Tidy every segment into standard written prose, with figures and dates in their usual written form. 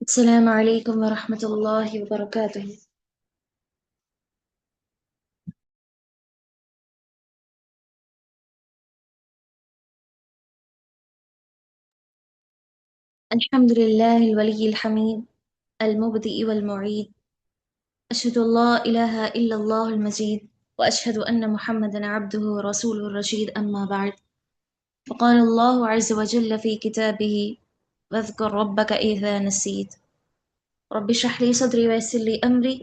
السلام عليكم ورحمة الله وبركاته. الحمد لله الولي الحميد المبدئ والمعيد. أشهد أن لا إله إلا الله المجيد، وأشهد أن محمدا عبده ورسوله الرشيد. أما بعد، فقال الله عز وجل في كتابه: واذكر ربك إذا نسيت. رب اشرح لي صدري ويسر لي أمري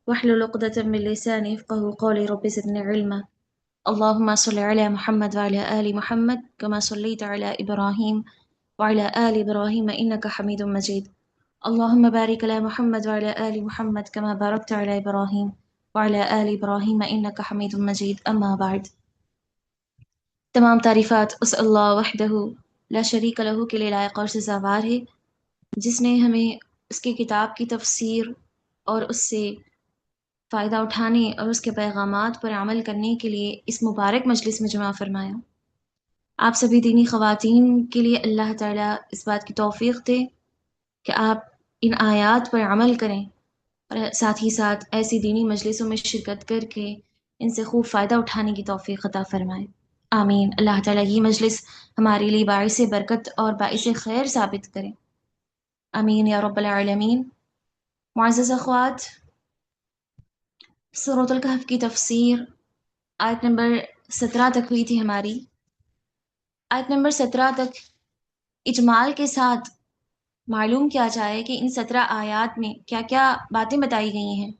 واحلل عقدة من لساني يفقهوا قولي. رب زدني علما. اللهم صل على محمد وعلى آل محمد كما صليت على إبراهيم وعلى آل إبراهيم إنك حميد مجيد. اللهم بارك على محمد وعلى آل محمد كما باركت على إبراهيم وعلى آل إبراهيم إنك حميد مجيد. أما بعد، تمام تعریفات اس اللہ وحدہ لا شریک لہ کے لیے لائق اور سزاوار ہے، جس نے ہمیں اس کی کتاب کی تفسیر اور اس سے فائدہ اٹھانے اور اس کے پیغامات پر عمل کرنے کے لیے اس مبارک مجلس میں جمع فرمایا۔ آپ سبھی دینی خواتین کے لیے اللہ تعالیٰ اس بات کی توفیق دے کہ آپ ان آیات پر عمل کریں اور ساتھ ہی ساتھ ایسی دینی مجلسوں میں شرکت کر کے ان سے خوب فائدہ اٹھانے کی توفیق عطا فرمائے، آمین۔ اللہ تعالیٰ یہ مجلس ہمارے لیے باعث برکت اور باعث خیر ثابت کرے، آمین یا رب العالمین۔ معزز اخوات، سورۃ الکہف کی تفسیر آیت نمبر 17 تک ہوئی تھی ہماری۔ آیت نمبر 17 تک اجمال کے ساتھ معلوم کیا جائے کہ ان 17 آیات میں کیا کیا باتیں بتائی گئی ہیں۔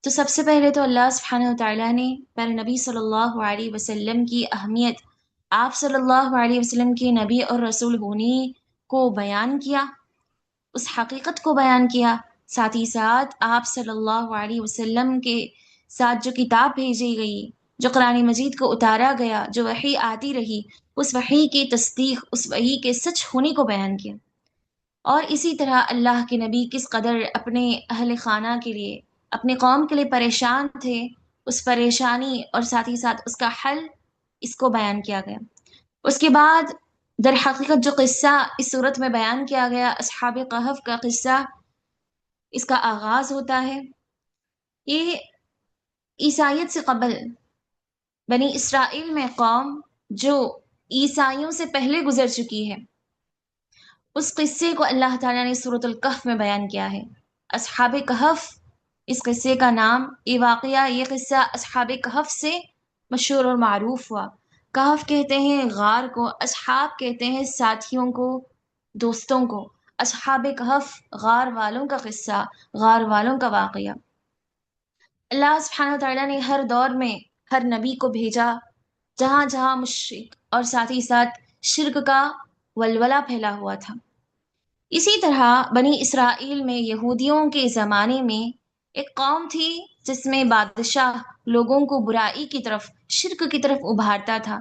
تو سب سے پہلے تو اللہ سبحانہ وتعالیٰ نے پیارے نبی صلی اللہ علیہ وسلم کی اہمیت، آپ صلی اللہ علیہ وسلم کے نبی اور رسول ہونے کو بیان کیا، اس حقیقت کو بیان کیا، ساتھ ہی ساتھ آپ صلی اللہ علیہ وسلم کے ساتھ جو کتاب بھیجی گئی، جو قرآن مجید کو اتارا گیا، جو وحی آتی رہی، اس وحی کی تصدیق، اس وحی کے سچ ہونے کو بیان کیا، اور اسی طرح اللہ کے نبی کس قدر اپنے اہل خانہ کے لیے، اپنے قوم کے لیے پریشان تھے، اس پریشانی اور ساتھ ہی ساتھ اس کا حل، اس کو بیان کیا گیا۔ اس کے بعد در حقیقت جو قصہ اس صورت میں بیان کیا گیا، اصحاب کہف کا قصہ، اس کا آغاز ہوتا ہے۔ یہ عیسائیت سے قبل بنی اسرائیل میں قوم جو عیسائیوں سے پہلے گزر چکی ہے، اس قصے کو اللہ تعالیٰ نے سورۃ الکہف میں بیان کیا ہے۔ اصحاب کہف اس قصے کا نام، یہ واقعہ، یہ قصہ اصحاب کہف سے مشہور اور معروف ہوا۔ کہف کہتے ہیں غار کو، اصحاب کہتے ہیں ساتھیوں کو، دوستوں کو۔ اصحاب کہف غار والوں کا قصہ، غار والوں کا واقعہ۔ اللہ سبحانہ وتعالیٰ نے ہر دور میں ہر نبی کو بھیجا، جہاں جہاں مشرک اور ساتھ ہی ساتھ شرک کا ولولہ پھیلا ہوا تھا۔ اسی طرح بنی اسرائیل میں یہودیوں کے زمانے میں ایک قوم تھی جس میں بادشاہ لوگوں کو برائی کی طرف، شرک کی طرف ابھارتا تھا۔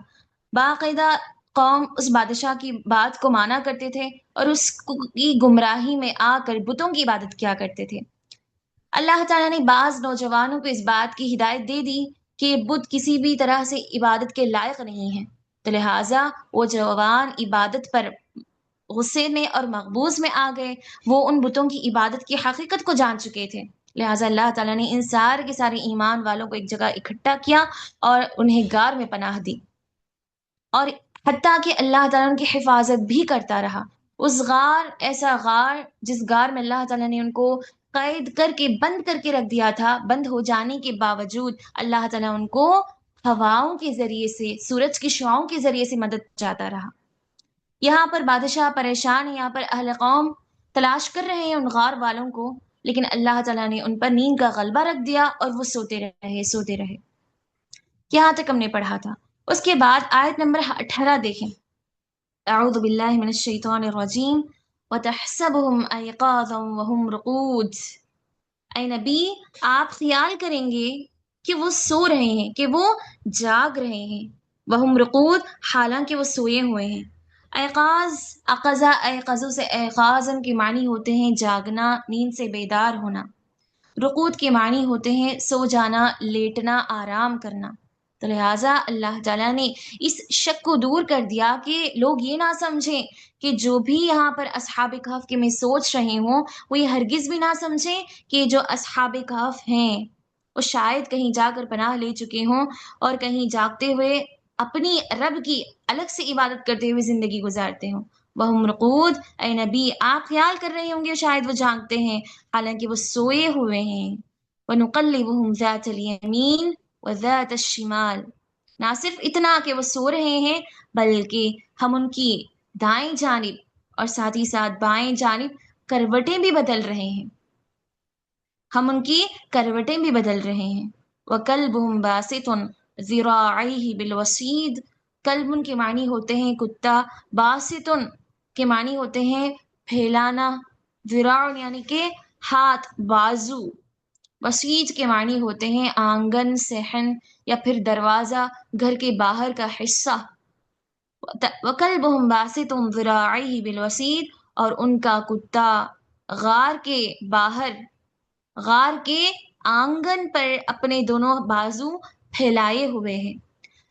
باقاعدہ قوم اس بادشاہ کی بات کو مانا کرتے تھے اور اس کی گمراہی میں آ کر بتوں کی عبادت کیا کرتے تھے۔ اللہ تعالیٰ نے بعض نوجوانوں کو اس بات کی ہدایت دے دی کہ بت کسی بھی طرح سے عبادت کے لائق نہیں ہیں، تو لہٰذا وہ جوان عبادت پر غصے میں اور مغبوز میں آ گئے۔ وہ ان بتوں کی عبادت کی حقیقت کو جان چکے تھے، لہٰذا اللہ تعالیٰ نے ان سارے کے سارے ایمان والوں کو ایک جگہ اکٹھا کیا اور انہیں غار میں پناہ دی، اور حتیٰ کہ اللہ تعالیٰ ان کی حفاظت بھی کرتا رہا۔ اس غار، ایسا غار جس غار میں اللہ تعالیٰ نے ان کو قید کر کے بند کر کے رکھ دیا تھا، بند ہو جانے کے باوجود اللہ تعالیٰ ان کو ہواؤں کے ذریعے سے، سورج کی شعاؤں کے ذریعے سے مدد جاتا رہا۔ یہاں پر بادشاہ پریشان ہے، یہاں پر اہل قوم تلاش کر رہے ہیں ان غار والوں کو، لیکن اللہ تعالیٰ نے ان پر نیند کا غلبہ رکھ دیا اور وہ سوتے رہے سوتے رہے۔ یہاں تک ہم نے پڑھا تھا۔ اس کے بعد آیت نمبر 18 دیکھیں۔ اعوذ باللہ من الشیطان الرجیم وَتَحْسَبُهُمْ أَيْقَاظًا وَهُمْ رُقُودٌ۔ اے نبی، آپ خیال کریں گے کہ وہ سو رہے ہیں، کہ وہ جاگ رہے ہیں، وَهُمْ رُقُود، حالانکہ وہ سوئے ہوئے ہیں۔ ایقاظ، اقظا ایقظو سے ایقاظن کے معنی ہوتے ہیں جاگنا، نیند سے بیدار ہونا۔ رقود کے معنی ہوتے ہیں سو جانا، لیٹنا، آرام کرنا۔ تو لہٰذا اللہ تعالیٰ نے اس شک کو دور کر دیا کہ لوگ یہ نہ سمجھیں کہ جو بھی یہاں پر اصحاب کہف کے میں سوچ رہے ہوں وہ یہ ہرگز بھی نہ سمجھیں کہ جو اصحاب کہف ہیں وہ شاید کہیں جا کر پناہ لے چکے ہوں اور کہیں جاگتے ہوئے اپنی رب کی الگ سے عبادت کرتے ہوئے زندگی گزارتے ہوں۔ وہم رقود، اے نبی آپ خیال کر رہے ہوں گے شاید وہ جاگتے ہیں، حالانکہ وہ سوئے ہوئے ہیں۔ وَنُقَلِّبُهُمْ ذَاتَ الْيَمِينِ وَذَاتَ الشِّمَالِ، نہ صرف اتنا کہ وہ سو رہے ہیں بلکہ ہم ان کی دائیں جانب اور ساتھ ہی ساتھ بائیں جانب کروٹیں بھی بدل رہے ہیں، ہم ان کی کروٹیں بھی بدل رہے ہیں۔ وَكَلْبُهُمْ بَاسِطٌ ذِرَاعَيْهِ بِالْوَصِيدِ، کلب ان کے معنی ہوتے ہیں کتا، باسطن کے معنی ہوتے ہیں پھیلانا، ذراع یعنی کہ ہاتھ بازو، وسیج کے معنی ہوتے ہیں آنگن، صحن یا پھر دروازہ، گھر کے باہر کا حصہ۔ وَكَلْبُهُمْ بَاسِطٌ ذِرَاعَيْهِ بِالْوَصِيدِ، اور ان کا کتا غار کے باہر، غار کے آنگن پر اپنے دونوں بازو پھیلائے ہوئے ہیں۔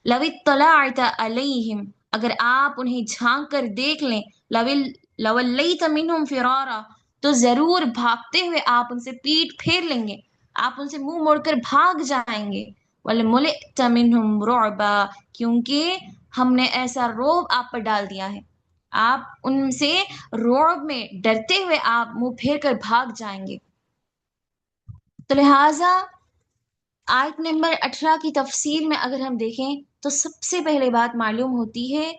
لَوِ اطَّلَعْتَ عَلَيْهِمْ، اگر آپ انہیں جھانک کر دیکھ لیں، لَوَلَّيْتَ مِنْهُمْ فِرَارًا، تو ضرور بھاگتے ہوئے آپ ان سے پیٹ پھیر لیں گے، آپ ان سے منہ موڑ کر بھاگ جائیں گے۔ وَلَمُلِئْتَ مِنْهُمْ رُعْبًا، کیونکہ ہم نے ایسا رعب آپ پر ڈال دیا ہے، آپ ان سے رعب میں ڈرتے ہوئے آپ منہ پھیر کر بھاگ جائیں گے۔ تو لہٰذا آیت نمبر 18 کی تفسیر میں اگر ہم دیکھیں تو سب سے پہلے بات معلوم ہوتی ہے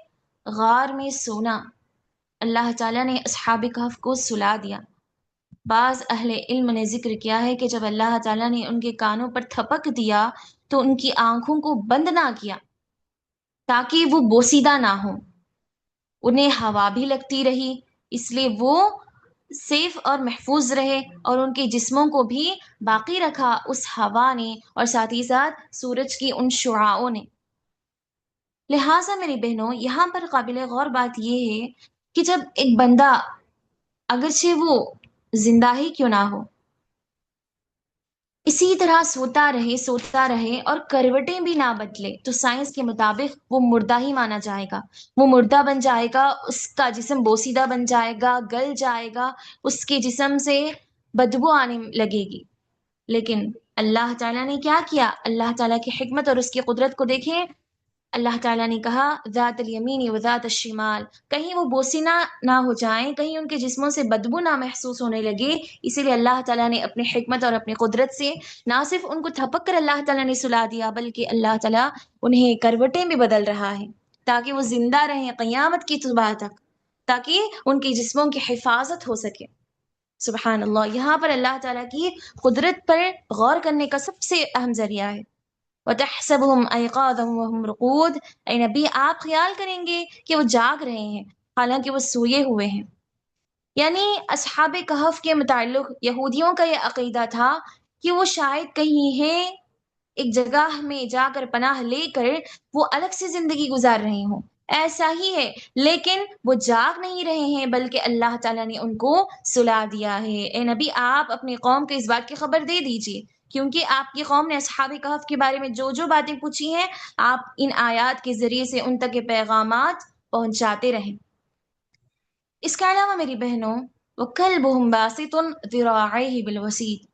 غار میں سونا، اللہ تعالیٰ نے اصحاب کہف کو سلا دیا۔ بعض اہل علم نے ذکر کیا ہے کہ جب اللہ تعالیٰ نے ان کے کانوں پر تھپک دیا تو ان کی آنکھوں کو بند نہ کیا تاکہ وہ بوسیدہ نہ ہوں، انہیں ہوا بھی لگتی رہی، اس لیے وہ سیف اور محفوظ رہے، اور ان کے جسموں کو بھی باقی رکھا اس ہوا نے اور ساتھ ہی ساتھ سورج کی ان شعاعوں نے۔ لہٰذا میری بہنوں یہاں پر قابل غور بات یہ ہے کہ جب ایک بندہ اگرچہ وہ زندہ ہی کیوں نہ ہو اسی طرح سوتا رہے اور کروٹیں بھی نہ بدلے تو سائنس کے مطابق وہ مردہ ہی مانا جائے گا، وہ مردہ بن جائے گا، اس کا جسم بوسیدہ بن جائے گا، گل جائے گا، اس کے جسم سے بدبو آنے لگے گی۔ لیکن اللہ تعالیٰ نے کیا کیا؟ اللہ تعالیٰ کی حکمت اور اس کی قدرت کو دیکھیں، اللہ تعالیٰ نے کہا ذات الیمین و ذات الشمال، کہیں وہ بوسیدہ نہ ہو جائیں، کہیں ان کے جسموں سے بدبو نہ محسوس ہونے لگے، اسی لیے اللہ تعالیٰ نے اپنی حکمت اور اپنی قدرت سے نہ صرف ان کو تھپک کر اللہ تعالیٰ نے سلا دیا بلکہ اللہ تعالیٰ انہیں کروٹیں بھی بدل رہا ہے تاکہ وہ زندہ رہیں قیامت کی صبح تک، تاکہ ان کے جسموں کی حفاظت ہو سکے۔ سبحان اللہ، یہاں پر اللہ تعالیٰ کی قدرت پر غور کرنے کا سب سے اہم ذریعہ ہے۔ وَتَحْسَبُهُمْ أَيْقَاظًا وَهُمْ رُقُودٌ، اے نبی آپ خیال کریں گے کہ وہ جاگ رہے ہیں حالانکہ وہ سوئے ہوئے ہیں۔ یعنی اصحاب کہف کے متعلق یہودیوں کا یہ عقیدہ تھا کہ وہ شاید کہیں ہیں ایک جگہ میں جا کر پناہ لے کر وہ الگ سے زندگی گزار رہے ہوں، ایسا ہی ہے، لیکن وہ جاگ نہیں رہے ہیں بلکہ اللہ تعالیٰ نے ان کو سلا دیا ہے۔ اے نبی آپ اپنی قوم کو اس بات کی خبر دے دیجئے، کیونکہ آپ کی قوم نے اصحاب کہف کے بارے میں جو جو باتیں پوچھی ہیں آپ ان آیات کے ذریعے سے ان تک کے پیغامات پہنچاتے رہیں۔ اس کے علاوہ میری بہنوں وَكَلْبُهُمْ بَاسِطٌ ذِرَاعَيْهِ بِالْوَصِيدِ،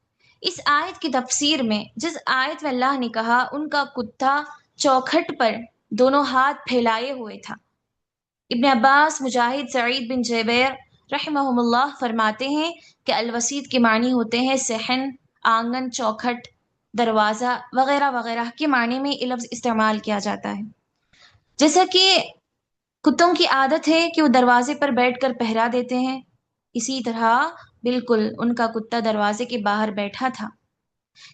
اس آیت کی تفسیر میں جس آیت میں اللہ نے کہا ان کا کتا چوکھٹ پر دونوں ہاتھ پھیلائے ہوئے تھا، ابن عباس، مجاہد، سعید بن جبیر رحمہم اللہ فرماتے ہیں کہ الوسید کے معنی ہوتے ہیں صحن، آنگن، چوکھٹ، دروازہ وغیرہ وغیرہ کے معنی میں یہ لفظ استعمال کیا جاتا ہے۔ جیسا کہ کتوں کی عادت ہے کہ وہ دروازے پر بیٹھ کر پہرا دیتے ہیں، اسی طرح بالکل ان کا کتا دروازے کے باہر بیٹھا تھا،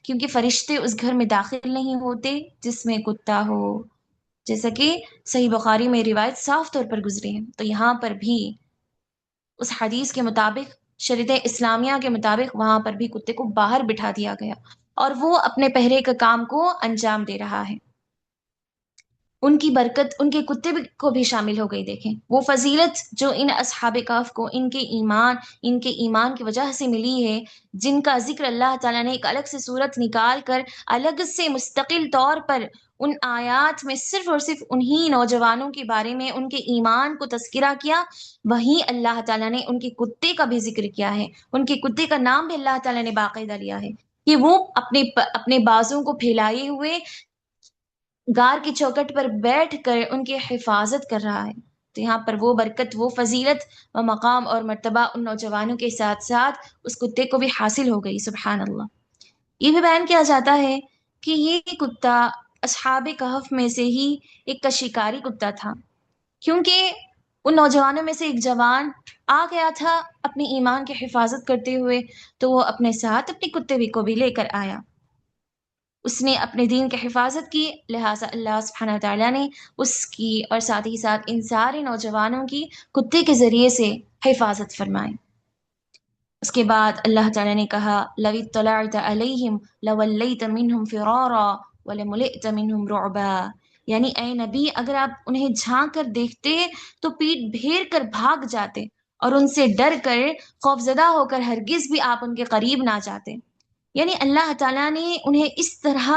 کیونکہ فرشتے اس گھر میں داخل نہیں ہوتے جس میں کتا ہو، جیسا کہ صحیح بخاری میں روایت صاف طور پر گزری ہے۔ تو یہاں پر بھی اس حدیث کے مطابق، شریعت اسلامیہ کے مطابق وہاں پر بھی کتے کو باہر بٹھا دیا گیا اور وہ اپنے پہرے کا کام کو انجام دے رہا ہے۔ ان کی برکت ان کے کتے کو بھی شامل ہو گئی۔ دیکھیں وہ فضیلت جو ان اصحاب کہف کو ان کے ایمان کی وجہ سے ملی ہے، جن کا ذکر اللہ تعالیٰ نے ایک الگ سے صورت نکال کر الگ سے مستقل طور پر ان آیات میں صرف اور صرف انہی نوجوانوں کے بارے میں ان کے ایمان کو تذکرہ کیا، وہیں اللہ تعالیٰ نے ان کے کتے کا بھی ذکر کیا ہے، ان کے کتے کا نام بھی اللہ تعالیٰ نے باقاعدہ لیا ہے کہ وہ اپنے بازوں کو پھیلائے ہوئے غار کی چوکٹ پر بیٹھ کر ان کی حفاظت کر رہا ہے۔ تو یہاں پر وہ برکت، وہ فضیلت و مقام اور مرتبہ ان نوجوانوں کے ساتھ ساتھ اس کتے کو بھی حاصل ہو گئی، سبحان اللہ۔ یہ بھی بیان کیا جاتا ہے کہ یہ کتا اصحاب کہف میں سے ہی ایک کا شکاری کتا تھا، کیونکہ ان نوجوانوں میں سے ایک جوان آ گیا تھا اپنے ایمان کی حفاظت کرتے ہوئے، تو وہ اپنے ساتھ اپنے کتے بھی کو بھی لے کر آیا، اس نے اپنے دین کی حفاظت کی، لہٰذا اللہ سبحانہ وتعالیٰ نے اس کی اور ساتھ ہی ساتھ ان سارے نوجوانوں کی کتے کے ذریعے سے حفاظت فرمائی۔ اس کے بعد اللہ تعالیٰ نے کہا لَوِ اطَّلَعْتَ عَلَيْهِمْ لَوَلَّيْتَ مِنْهُمْ فِرَارًا وَلَمُلِئْتَ مِنْهُمْ رُعْبًا، یعنی اے نبی اگر آپ انہیں جھانک کر دیکھتے تو پیٹ پھیر کر بھاگ جاتے اور ان سے ڈر کر خوفزدہ ہو کر ہرگز بھی آپ ان کے قریب نہ جاتے۔ یعنی اللہ تعالیٰ نے انہیں اس طرح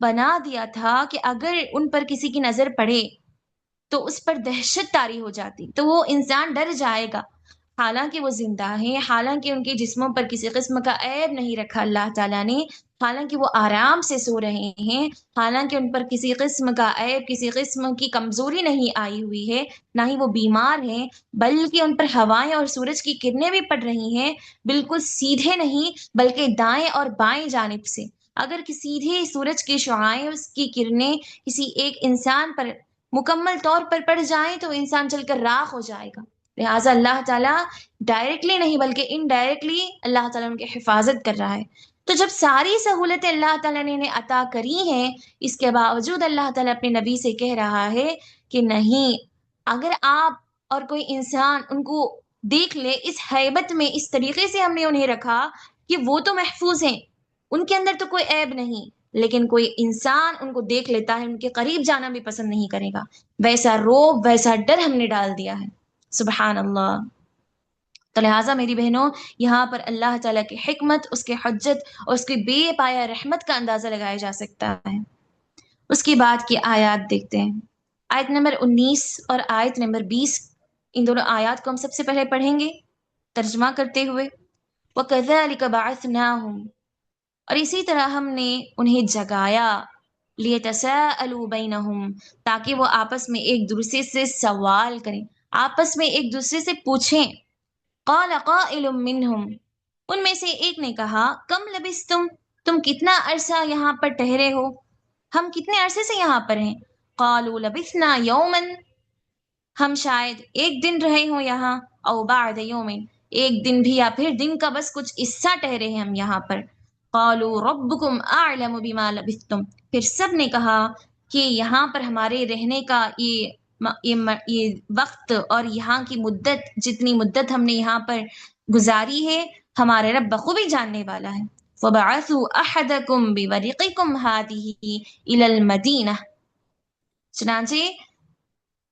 بنا دیا تھا کہ اگر ان پر کسی کی نظر پڑے تو اس پر دہشت طاری ہو جاتی، تو وہ انسان ڈر جائے گا، حالانکہ وہ زندہ ہیں، حالانکہ ان کے جسموں پر کسی قسم کا عیب نہیں رکھا اللہ تعالیٰ نے، حالانکہ وہ آرام سے سو رہے ہیں، حالانکہ ان پر کسی قسم کا عیب، کسی قسم کی کمزوری نہیں آئی ہوئی ہے، نہ ہی وہ بیمار ہیں، بلکہ ان پر ہوائیں اور سورج کی کرنیں بھی پڑ رہی ہیں، بالکل سیدھے نہیں بلکہ دائیں اور بائیں جانب سے۔ اگر سیدھے سورج کی شعاعیں، اس کی کرنیں کسی ایک انسان پر مکمل طور پر پڑ جائیں تو انسان جل کر راکھ ہو جائے گا، لہٰذا اللہ تعالیٰ ڈائریکٹلی نہیں بلکہ انڈائریکٹلی اللہ تعالیٰ ان کی حفاظت کر رہا ہے۔ تو جب ساری سہولتیں اللہ تعالیٰ نے انہیں عطا کری ہیں، اس کے باوجود اللہ تعالیٰ اپنے نبی سے کہہ رہا ہے کہ نہیں، اگر آپ اور کوئی انسان ان کو دیکھ لے اس ہیبت میں، اس طریقے سے ہم نے انہیں رکھا کہ وہ تو محفوظ ہیں، ان کے اندر تو کوئی عیب نہیں، لیکن کوئی انسان ان کو دیکھ لیتا ہے، ان کے قریب جانا بھی پسند نہیں کرے گا، ویسا روب، ویسا ڈر ہم نے ڈال دیا ہے، سبحان اللہ۔ تو لہٰذا میری بہنوں، یہاں پر اللہ تعالیٰ کی حکمت، اس کے حجت اور اس کی بے پایا رحمت کا اندازہ لگایا جا سکتا ہے۔ اس کے بعد کی آیات دیکھتے ہیں، آیت نمبر 19 اور آیت نمبر 20، ان دونوں آیات کو ہم سب سے پہلے پڑھیں گے ترجمہ کرتے ہوئے۔ وَكَذَلِكَ بَعَثْنَاهُمْ، اور اسی طرح ہم نے انہیں جگایا، لِيَتَسَاءَلُوا بَيْنَهُمْ، تاکہ وہ آپس میں ایک دوسرے سے سوال کریں، آپس میں ایک دوسرے سے پوچھیں۔ قَالَ قَائِلٌ مِّنْهُمْ، ان میں سے ایک نے کہا، کم لبثتم، تم کتنا عرصہ یہاں پر ٹھہرے ہو، ہم کتنے عرصے سے یہاں پر ہیں۔ قَالُوا لَبِثْنَا يَوْمًا، ہم شاید ایک دن رہے ہوں یہاں، او بعد یوم، ایک دن بھی یا پھر دن کا بس کچھ حصہ ٹھہرے ہیں ہم یہاں پر۔ قالوا ربکم اعلم بما لبثتم، پھر سب نے کہا کہ یہاں پر ہمارے رہنے کا یہ وقت اور یہاں کی مدت، جتنی مدت ہم نے یہاں پر گزاری ہے، ہمارے رب بخوبی جاننے والا ہے۔ فَبَعَثُوا أَحَدَكُمْ بِوَرِقِكُمْ هَٰذِهِ إِلَى الْمَدِينَةِ، چنانچہ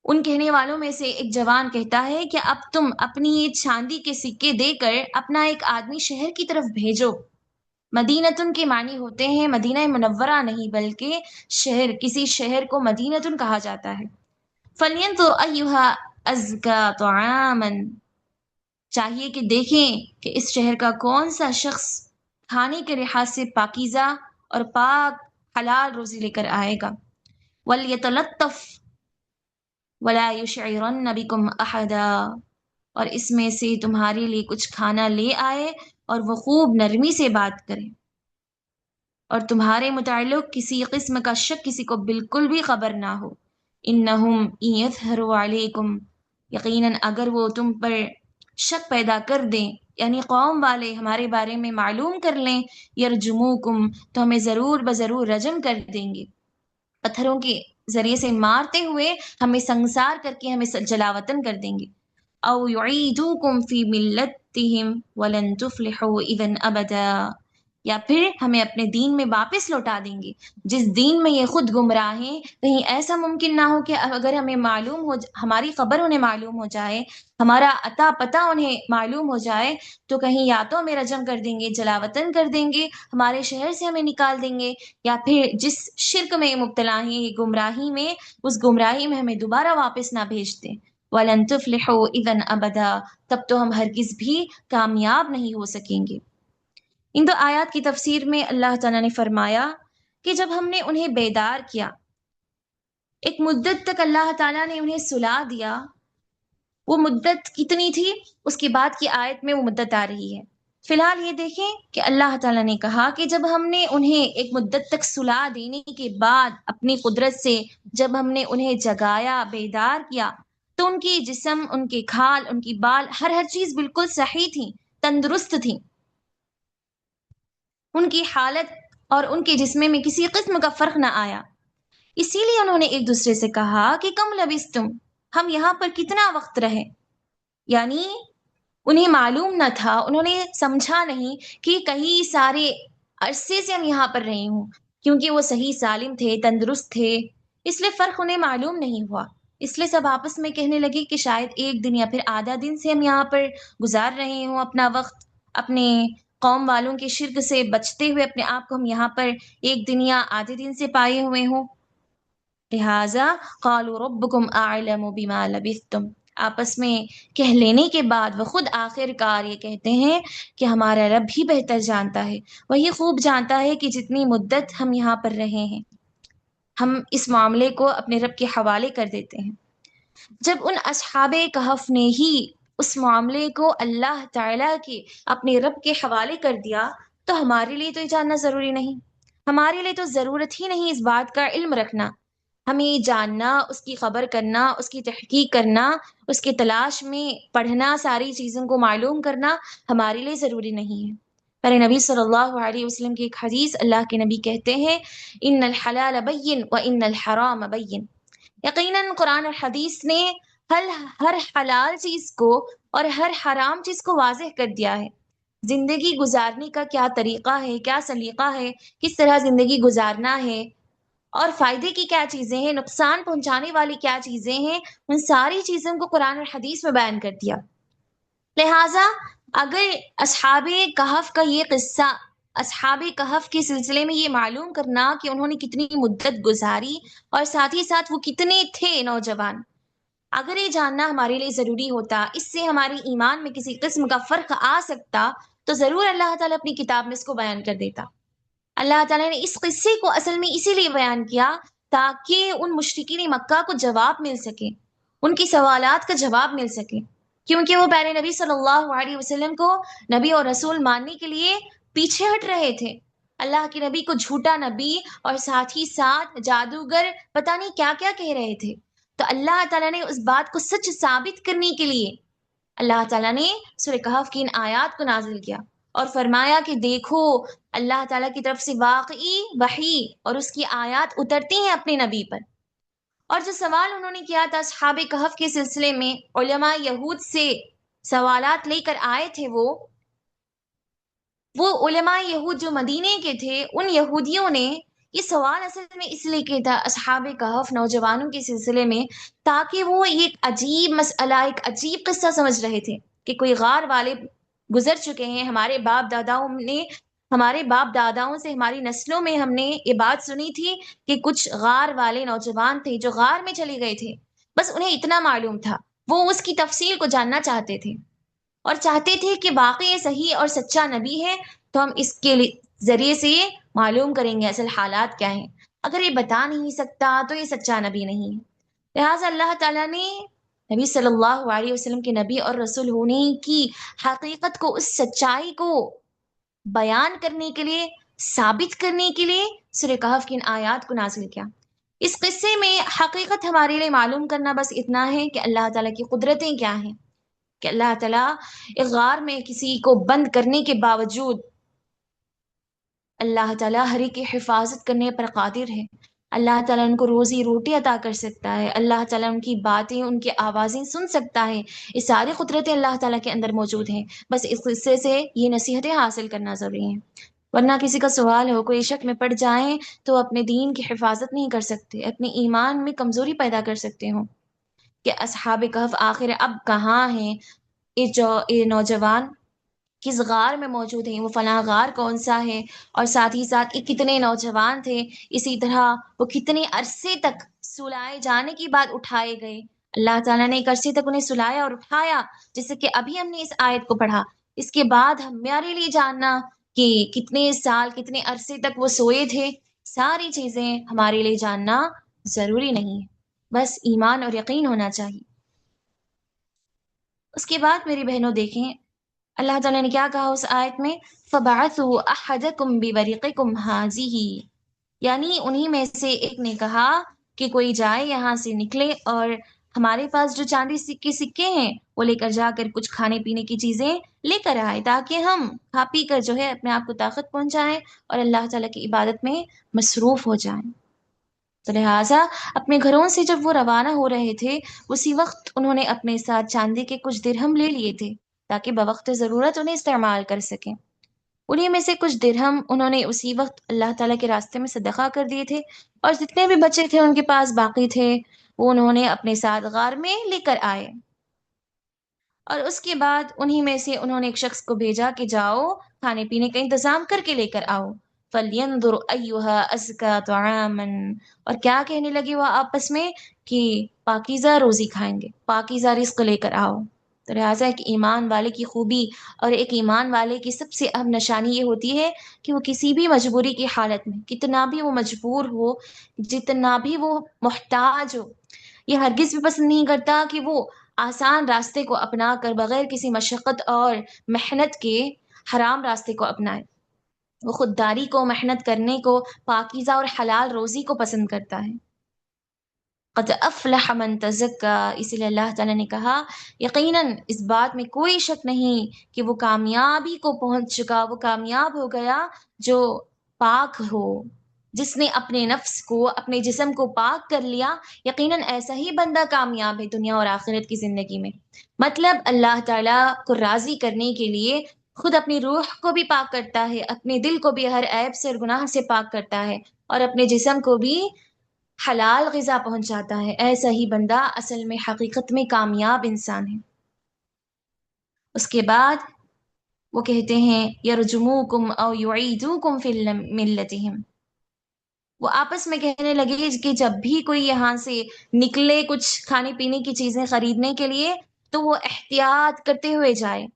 ان کہنے والوں میں سے ایک جوان کہتا ہے کہ اب تم اپنی یہ چاندی کے سکے دے کر اپنا ایک آدمی شہر کی طرف بھیجو۔ مدینتن کے معنی ہوتے ہیں مدینہ منورہ نہیں بلکہ شہر، کسی شہر کو مدینتن کہا جاتا ہے۔ فَلْيَنظُرْ أَيُّهَا أَزْكَىٰ طَعَامًا، چاہیے کہ دیکھیں کہ اس شہر کا کون سا شخص کھانے کے لحاظ سے پاکیزہ اور پاک حلال روزی لے کر آئے گا۔ وَلْيَتَلَطَّفْ وَلَا يُشْعِرَنَّ بِكُمْ أَحَدًا، اور اس میں سے تمہارے لیے کچھ کھانا لے آئے اور وہ خوب نرمی سے بات کرے، اور تمہارے متعلق کسی قسم کا شک کسی کو بالکل بھی خبر نہ ہو۔ انہم ان یظہروا علیکم، یقیناً اگر وہ تم پر شک پیدا کر دیں، یعنی قوم والے ہمارے بارے میں معلوم کر لیں، یرجموکم، تو ہمیں ضرور بضرور رجم کر دیں گے، پتھروں کے ذریعے سے مارتے ہوئے ہمیں سنگسار کر کے ہمیں جلاوطن کر دیں گے۔ او یعیدوکم فی ملتہم ولن تفلحوا اذا ابدا، یا پھر ہمیں اپنے دین میں واپس لوٹا دیں گے جس دین میں یہ خود گمراہ ہیں۔ کہیں ایسا ممکن نہ ہو کہ اگر ہمیں معلوم ہو، ہماری خبر انہیں معلوم ہو جائے، ہمارا عطا پتہ انہیں معلوم ہو جائے، تو کہیں یا تو ہمیں رجم کر دیں گے، جلا وطن کر دیں گے، ہمارے شہر سے ہمیں نکال دیں گے، یا پھر جس شرک میں مبتلا ہیں، یہ گمراہی میں، اس گمراہی میں ہمیں دوبارہ واپس نہ بھیج دیں۔ وَلَن تُفْلِحُوا إِذًا أَبَدًا، تب تو ہم ہرگز بھی کامیاب نہیں ہو سکیں گے۔ ان دو آیات کی تفسیر میں اللہ تعالیٰ نے فرمایا کہ جب ہم نے انہیں بیدار کیا، ایک مدت تک اللہ تعالیٰ نے انہیں سلا دیا، وہ مدت کتنی تھی اس کی بعد کی آیت میں وہ مدت آ رہی ہے۔ فی الحال یہ دیکھیں کہ اللہ تعالیٰ نے کہا کہ جب ہم نے انہیں ایک مدت تک سلا دینے کے بعد اپنی قدرت سے جب ہم نے انہیں جگایا، بیدار کیا، تو ان کی جسم، ان کے کھال، ان کی بال، ہر چیز بالکل صحیح تھی، تندرست تھی، ان کی حالت اور ان کے جسم میں کسی قسم کا فرق نہ آیا۔ اسی لیے انہوں نے ایک دوسرے سے کہا کہ کم لبستم، ہم یہاں پر کتنا وقت رہے، یعنی انہیں معلوم نہ تھا، انہوں نے سمجھا نہیں کہ کئی سارے عرصے سے ہم یہاں پر رہے ہوں، کیونکہ وہ صحیح سالم تھے، تندرست تھے، اس لیے فرق انہیں معلوم نہیں ہوا۔ اس لیے سب آپس میں کہنے لگے کہ شاید ایک دن یا پھر آدھا دن سے ہم یہاں پر گزار رہے ہوں اپنا وقت، اپنے قوم والوں کے شرک سے بچتے ہوئے اپنے آپ کو ہم یہاں پر ایک دن یا آدھے دن سے پائے ہوئے ہوں۔ لہٰذا قالوا ربکم اعلم بما لبثتم، آپس میں کہہ لینے کے بعد وہ خود آخر کار یہ کہتے ہیں کہ ہمارا رب ہی بہتر جانتا ہے، وہی خوب جانتا ہے کہ جتنی مدت ہم یہاں پر رہے ہیں۔ ہم اس معاملے کو اپنے رب کے حوالے کر دیتے ہیں۔ جب ان اصحاب کہف نے ہی اس معاملے کو اللہ تعالیٰ کے اپنے رب کے حوالے کر دیا، تو ہمارے لیے تو یہ جاننا ضروری نہیں، ہمارے لیے تو ضرورت ہی نہیں اس بات کا علم رکھنا، ہمیں جاننا، اس کی خبر کرنا، اس کی تحقیق کرنا، اس کی تلاش میں پڑھنا، ساری چیزوں کو معلوم کرنا ہمارے لیے ضروری نہیں ہے۔ پر نبی صلی اللہ علیہ وسلم کی ایک حدیث، اللہ کے نبی کہتے ہیں ان الحلال بین و ان الحرام بین، یقیناً قرآن اور حدیث نے ہر حلال چیز کو اور ہر حرام چیز کو واضح کر دیا ہے۔ زندگی گزارنے کا کیا طریقہ ہے، کیا سلیقہ ہے، کس طرح زندگی گزارنا ہے، اور فائدے کی کیا چیزیں ہیں، نقصان پہنچانے والی کیا چیزیں ہیں، ان ساری چیزوں کو قرآن اور حدیث میں بیان کر دیا۔ لہٰذا اگر اصحاب کہف کا یہ قصہ، اصحاب کہف کے سلسلے میں یہ معلوم کرنا کہ انہوں نے کتنی مدت گزاری اور ساتھ ہی ساتھ وہ کتنے تھے نوجوان، اگر یہ جاننا ہمارے لیے ضروری ہوتا، اس سے ہمارے ایمان میں کسی قسم کا فرق آ سکتا، تو ضرور اللہ تعالیٰ اپنی کتاب میں اس کو بیان کر دیتا۔ اللہ تعالیٰ نے اس قصے کو اصل میں اسی لیے بیان کیا تاکہ ان مشرکین مکہ کو جواب مل سکے، ان کی سوالات کا جواب مل سکے، کیونکہ وہ پیارے نبی صلی اللہ علیہ وسلم کو نبی اور رسول ماننے کے لیے پیچھے ہٹ رہے تھے۔ اللہ کے نبی کو جھوٹا نبی اور ساتھ ہی ساتھ جادوگر پتہ نہیں کیا کیا کہہ رہے تھے، تو اللہ تعالیٰ نے اس بات کو سچ ثابت کرنے کے لیے اللہ تعالیٰ نے سورہ کہف کی ان آیات کو نازل کیا اور فرمایا کہ دیکھو اللہ تعالیٰ کی طرف سے واقعی وحی اور اس کی آیات اترتی ہیں اپنے نبی پر۔ اور جو سوال انہوں نے کیا تھا اصحاب کہف کے سلسلے میں، علماء یہود سے سوالات لے کر آئے تھے، وہ علماء یہود جو مدینے کے تھے، ان یہودیوں نے یہ سوال اصل میں اس لیے کیا تھا اصحاب کہف نوجوانوں کے سلسلے میں، تاکہ وہ ایک عجیب مسئلہ، ایک عجیب قصہ سمجھ رہے تھے کہ کوئی غار والے گزر چکے ہیں، ہمارے باپ داداؤں سے ہماری نسلوں میں ہم نے یہ بات سنی تھی کہ کچھ غار والے نوجوان تھے جو غار میں چلے گئے تھے، بس انہیں اتنا معلوم تھا، وہ اس کی تفصیل کو جاننا چاہتے تھے اور چاہتے تھے کہ واقعی یہ صحیح اور سچا نبی ہے تو ہم اس کے ذریعے سے معلوم کریں گے اصل حالات کیا ہیں، اگر یہ بتا نہیں سکتا تو یہ سچا نبی نہیں ہے۔ لہٰذا اللہ تعالیٰ نے نبی صلی اللہ علیہ وسلم کے نبی اور رسول ہونے کی حقیقت کو، اس سچائی کو بیان کرنے کے لیے، ثابت کرنے کے لیے سورہ کہف کی ان آیات کو نازل کیا۔ اس قصے میں حقیقت ہمارے لیے معلوم کرنا بس اتنا ہے کہ اللہ تعالیٰ کی قدرتیں کیا ہیں، کہ اللہ تعالیٰ ایک غار میں کسی کو بند کرنے کے باوجود اللہ تعالیٰ ہر ایک کی حفاظت کرنے پر قادر ہے، اللہ تعالیٰ ان کو روزی روٹی عطا کر سکتا ہے، اللہ تعالیٰ ان کی باتیں، ان کی آوازیں سن سکتا ہے، یہ ساری قدرتیں اللہ تعالیٰ کے اندر موجود ہیں، بس اس قصے سے یہ نصیحتیں حاصل کرنا ضروری ہیں۔ ورنہ کسی کا سوال ہو، کوئی شک میں پڑ جائیں تو اپنے دین کی حفاظت نہیں کر سکتے، اپنے ایمان میں کمزوری پیدا کر سکتے ہوں کہ اصحاب کہف آخر اب کہاں ہیں، یہ نوجوان کس غار میں موجود ہیں، وہ فلاں غار کون سا ہے، اور ساتھ ہی ساتھ یہ کتنے نوجوان تھے، اسی طرح وہ کتنے عرصے تک سلائے جانے کی بعد اٹھائے گئے۔ اللہ تعالیٰ نے ایک عرصے تک انہیں سلایا اور اٹھایا، جیسے کہ ابھی ہم نے اس آیت کو پڑھا۔ اس کے بعد ہمارے لیے جاننا کہ کتنے سال کتنے عرصے تک وہ سوئے تھے، ساری چیزیں ہمارے لیے جاننا ضروری نہیں ہے، بس ایمان اور یقین ہونا چاہیے۔ اس کے بعد میری بہنوں دیکھیں اللہ تعالیٰ نے کیا کہا اس آیت میں، فَبَعَثُوا أَحَدَكُمْ بِوَرِقِكُمْ هَٰذِهِ، یعنی انہی میں سے ایک نے کہا کہ کوئی جائے یہاں سے نکلے اور ہمارے پاس جو چاندی کے سکے ہیں وہ لے کر جا کر کچھ کھانے پینے کی چیزیں لے کر آئے، تاکہ ہم کھا پی کر جو ہے اپنے آپ کو طاقت پہنچائیں اور اللہ تعالیٰ کی عبادت میں مصروف ہو جائیں۔ تو لہٰذا اپنے گھروں سے جب وہ روانہ ہو رہے تھے، اسی وقت انہوں نے اپنے ساتھ چاندی کے کچھ درہم لے لیے تھے تاکہ بوقت ضرورت انہیں استعمال کر سکیں۔ انہیں میں سے کچھ درہم انہوں نے اسی وقت اللہ تعالیٰ کے راستے میں صدقہ کر دیے تھے، اور جتنے بھی بچے تھے ان کے پاس باقی تھے وہ انہوں نے اپنے ساتھ غار میں لے کر آئے۔ اور اس کے بعد انہی میں سے انہوں نے ایک شخص کو بھیجا کہ جاؤ کھانے پینے کا انتظام کر کے لے کر آؤ۔ فَلْيَنْظُرْ أَيُّهَا أَزْكَىٰ طَعَامًا، اور کیا کہنے لگے وہ آپس میں کہ پاکیزہ روزی کھائیں گے، پاکیزہ رزق لے کر آؤ۔ تو لہٰذا ایک ایمان والے کی خوبی اور ایک ایمان والے کی سب سے اہم نشانی یہ ہوتی ہے کہ وہ کسی بھی مجبوری کی حالت میں، کتنا بھی وہ مجبور ہو، جتنا بھی وہ محتاج ہو، یہ ہرگز بھی پسند نہیں کرتا کہ وہ آسان راستے کو اپنا کر بغیر کسی مشقت اور محنت کے حرام راستے کو اپنائے۔ وہ خودداری کو، محنت کرنے کو، پاکیزہ اور حلال روزی کو پسند کرتا ہے۔ قد افلح من تزکا، اسی لیے اللہ تعالیٰ نے کہا یقیناً اس بات میں کوئی شک نہیں کہ وہ کامیابی کو پہنچ چکا، وہ کامیاب ہو گیا جو پاک ہو، جس نے اپنے نفس کو، اپنے جسم کو پاک کر لیا، یقیناً ایسا ہی بندہ کامیاب ہے دنیا اور آخرت کی زندگی میں۔ مطلب اللہ تعالیٰ کو راضی کرنے کے لیے خود اپنی روح کو بھی پاک کرتا ہے، اپنے دل کو بھی ہر عیب سے اور گناہ سے پاک کرتا ہے، اور اپنے جسم کو بھی حلال غذا پہنچاتا ہے۔ ایسا ہی بندہ اصل میں حقیقت میں کامیاب انسان ہے۔ اس کے بعد وہ کہتے ہیں یرجموکم او یعیدوکم فی ملتہم، وہ آپس میں کہنے لگے کہ جب بھی کوئی یہاں سے نکلے کچھ کھانے پینے کی چیزیں خریدنے کے لیے تو وہ احتیاط کرتے ہوئے جائے،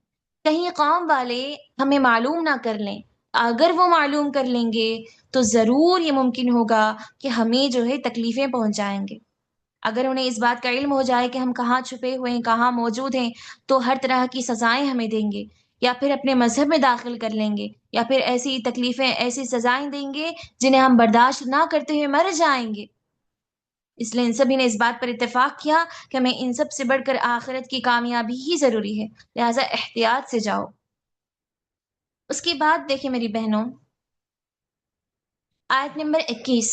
کہیں قوم والے ہمیں معلوم نہ کر لیں۔ اگر وہ معلوم کر لیں گے تو ضرور یہ ممکن ہوگا کہ ہمیں جو ہے تکلیفیں پہنچائیں گے۔ اگر انہیں اس بات کا علم ہو جائے کہ ہم کہاں چھپے ہوئے ہیں، کہاں موجود ہیں، تو ہر طرح کی سزائیں ہمیں دیں گے، یا پھر اپنے مذہب میں داخل کر لیں گے، یا پھر ایسی تکلیفیں، ایسی سزائیں دیں گے جنہیں ہم برداشت نہ کرتے ہوئے مر جائیں گے۔ اس لیے ان سبھی نے اس بات پر اتفاق کیا کہ ہمیں ان سب سے بڑھ کر آخرت کی کامیابی ہی ضروری ہے، لہٰذا احتیاط سے جاؤ۔ اس کے بعد دیکھیں میری بہنوں، آیت نمبر 21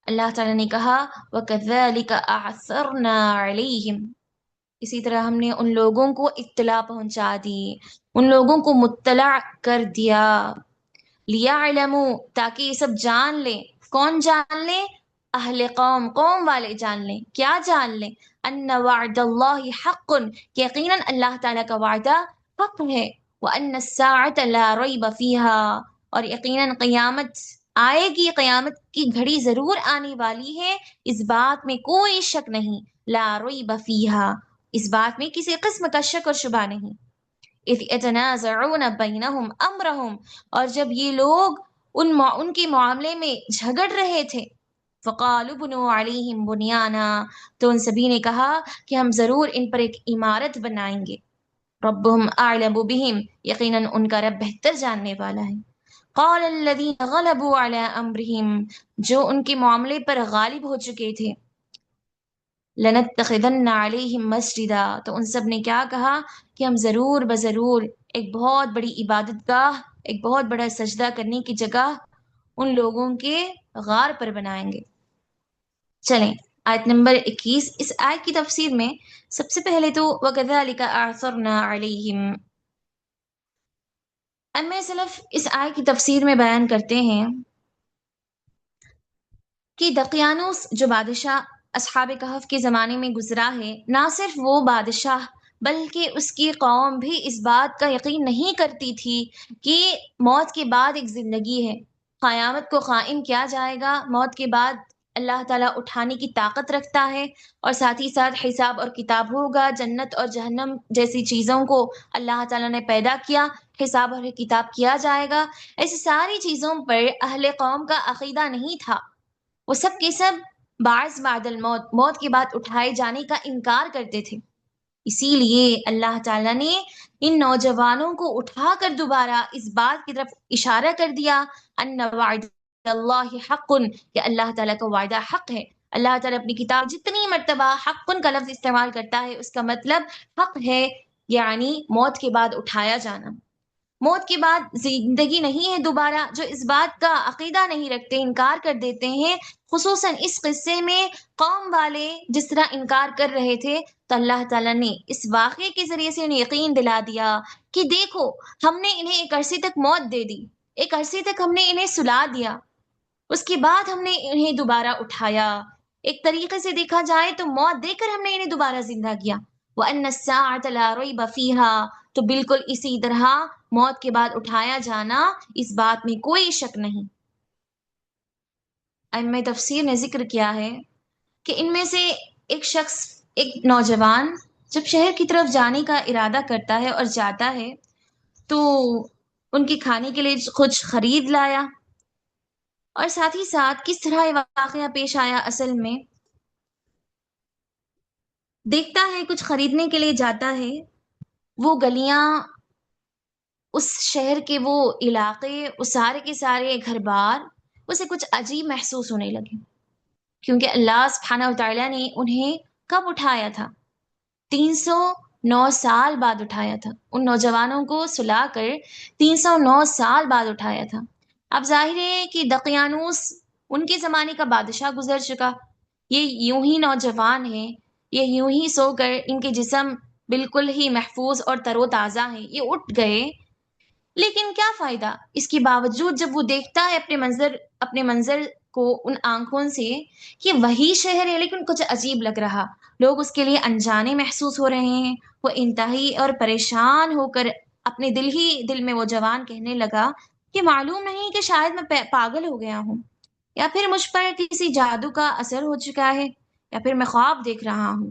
اللہ تعالیٰ نے کہا وَكَذَلِكَ أَعْثَرْنَا عَلَيْهِمْ، اسی طرح ہم نے ان لوگوں کو اطلاع پہنچا دی، ان لوگوں کو مطلع کر دیا، لِيَعْلَمُوا، تاکہ یہ سب جان لیں۔ کون جان لیں؟ اہل قوم، قوم والے جان لیں۔ کیا جان لیں؟ ان وعد اللہ حق، کہ یقیناً اللہ تعالیٰ کا وعدہ حق ہے، وان الساعة لا ریب فیہا، اور یقیناً قیامت آئے گی، قیامت کی گھڑی ضرور آنے والی ہے، اس بات میں کوئی شک نہیں، لا ریب فیہا، اس بات میں کسی قسم کا شک اور شبہ نہیں۔ اذ یتنازعون بینہم امرہم، اور جب یہ لوگ ان کے معاملے میں جھگڑ رہے تھے، فقالوا بنوا علیہم بنیانا، تو ان سبھی نے کہا کہ ہم ضرور ان پر ایک عمارت بنائیں گے۔ ربہم اعلم بہم، یقیناً ان کا رب بہتر جاننے والا ہے۔ قال الذین غلبوا علی امرہم، جو ان کے معاملے پر غالب ہو چکے تھے، لنتخذن علیہم مسجدا، تو ان سب نے کیا کہا کہ ہم ضرور بضرور ایک بہت بڑی عبادت گاہ، ایک بہت بڑا سجدہ کرنے کی جگہ ان لوگوں کے غار پر بنائیں گے۔ چلیں آیت نمبر 21، اس آیت کی تفسیر میں سب سے پہلے تو وَكَذَلِكَ أَعْثَرْنَا عَلَيْهِمْ، ائمہ سلف اس آیت کی تفسیر میں بیان کرتے ہیں کہ دقیانوس جو بادشاہ اصحاب کہف کے زمانے میں گزرا ہے، نہ صرف وہ بادشاہ بلکہ اس کی قوم بھی اس بات کا یقین نہیں کرتی تھی کہ موت کے بعد ایک زندگی ہے، قیامت کو قائم کیا جائے گا، موت کے بعد اللہ تعالیٰ اٹھانے کی طاقت رکھتا ہے، اور ساتھ ہی ساتھ حساب اور کتاب ہوگا، جنت اور جہنم جیسی چیزوں کو اللہ تعالیٰ نے پیدا کیا، حساب اور کتاب کیا جائے گا۔ ایسی ساری چیزوں پر اہل قوم کا عقیدہ نہیں تھا، وہ سب کے سب بعض بعد الموت، موت کے بعد اٹھائے جانے کا انکار کرتے تھے۔ اسی لیے اللہ تعالیٰ نے ان نوجوانوں کو اٹھا کر دوبارہ اس بات کی طرف اشارہ کر دیا ان وعد اللہ حق، کہ اللہ تعالیٰ کا وعدہ حق ہے۔ اللہ تعالیٰ اپنی کتاب جتنی مرتبہ حق کا لفظ استعمال کرتا ہے، اس کا مطلب حق ہے، یعنی موت کے بعد اٹھایا جانا۔ موت کے بعد زندگی نہیں ہے دوبارہ، جو اس بات کا عقیدہ نہیں رکھتے، انکار کر دیتے ہیں، خصوصاً اس قصے میں قوم والے جس طرح انکار کر رہے تھے، تو اللہ تعالیٰ نے اس واقعے کے ذریعے سے انہیں یقین دلا دیا کہ دیکھو، ہم نے انہیں ایک عرصے تک موت دے دی، ایک عرصے تک ہم نے انہیں سلا دیا، اس کے بعد ہم نے انہیں دوبارہ اٹھایا۔ ایک طریقے سے دیکھا جائے تو موت دے کر ہم نے انہیں دوبارہ زندہ کیا۔ وَأَنَّ السَّاعَةَ لَا رَيْبَ فِيهَا، تو بالکل اسی طرح موت کے بعد اٹھایا جانا، اس بات میں کوئی شک نہیں۔ ائمہ تفسیر نے ذکر کیا ہے کہ ان میں سے ایک شخص، ایک نوجوان جب شہر کی طرف جانے کا ارادہ کرتا ہے اور جاتا ہے تو ان کے کھانے کے لیے کچھ خرید لایا، اور ساتھ ہی ساتھ کس طرح یہ واقعہ پیش آیا اصل میں، دیکھتا ہے کچھ خریدنے کے لیے جاتا ہے، وہ گلیاں، اس شہر کے وہ علاقے، وہ سارے کے سارے گھر بار اسے کچھ عجیب محسوس ہونے لگے، کیونکہ اللہ سبحانہ وتعالیٰ نے انہیں کب اٹھایا تھا؟ 309 سال بعد اٹھایا تھا، ان نوجوانوں کو سلا کر 309 سال بعد اٹھایا تھا۔ اب ظاہر ہے کہ دقیانوس ان کے زمانے کا بادشاہ گزر چکا، یہ یوں ہی نوجوان ہیں، یہ یوں ہی سو کر ان کے جسم بالکل ہی محفوظ اور تر و تازہ ہیں، یہ اٹھ گئے، لیکن کیا فائدہ؟ اس کے باوجود جب وہ دیکھتا ہے اپنے منظر کو ان آنکھوں سے کہ وہی شہر ہے لیکن کچھ عجیب لگ رہا، لوگ اس کے لیے انجانے محسوس ہو رہے ہیں، وہ انتہائی اور پریشان ہو کر اپنے دل ہی دل میں وہ جوان کہنے لگا کہ معلوم نہیں کہ شاید میں پاگل ہو گیا ہوں، یا پھر مجھ پر کسی جادو کا اثر ہو چکا ہے، یا پھر میں خواب دیکھ رہا ہوں۔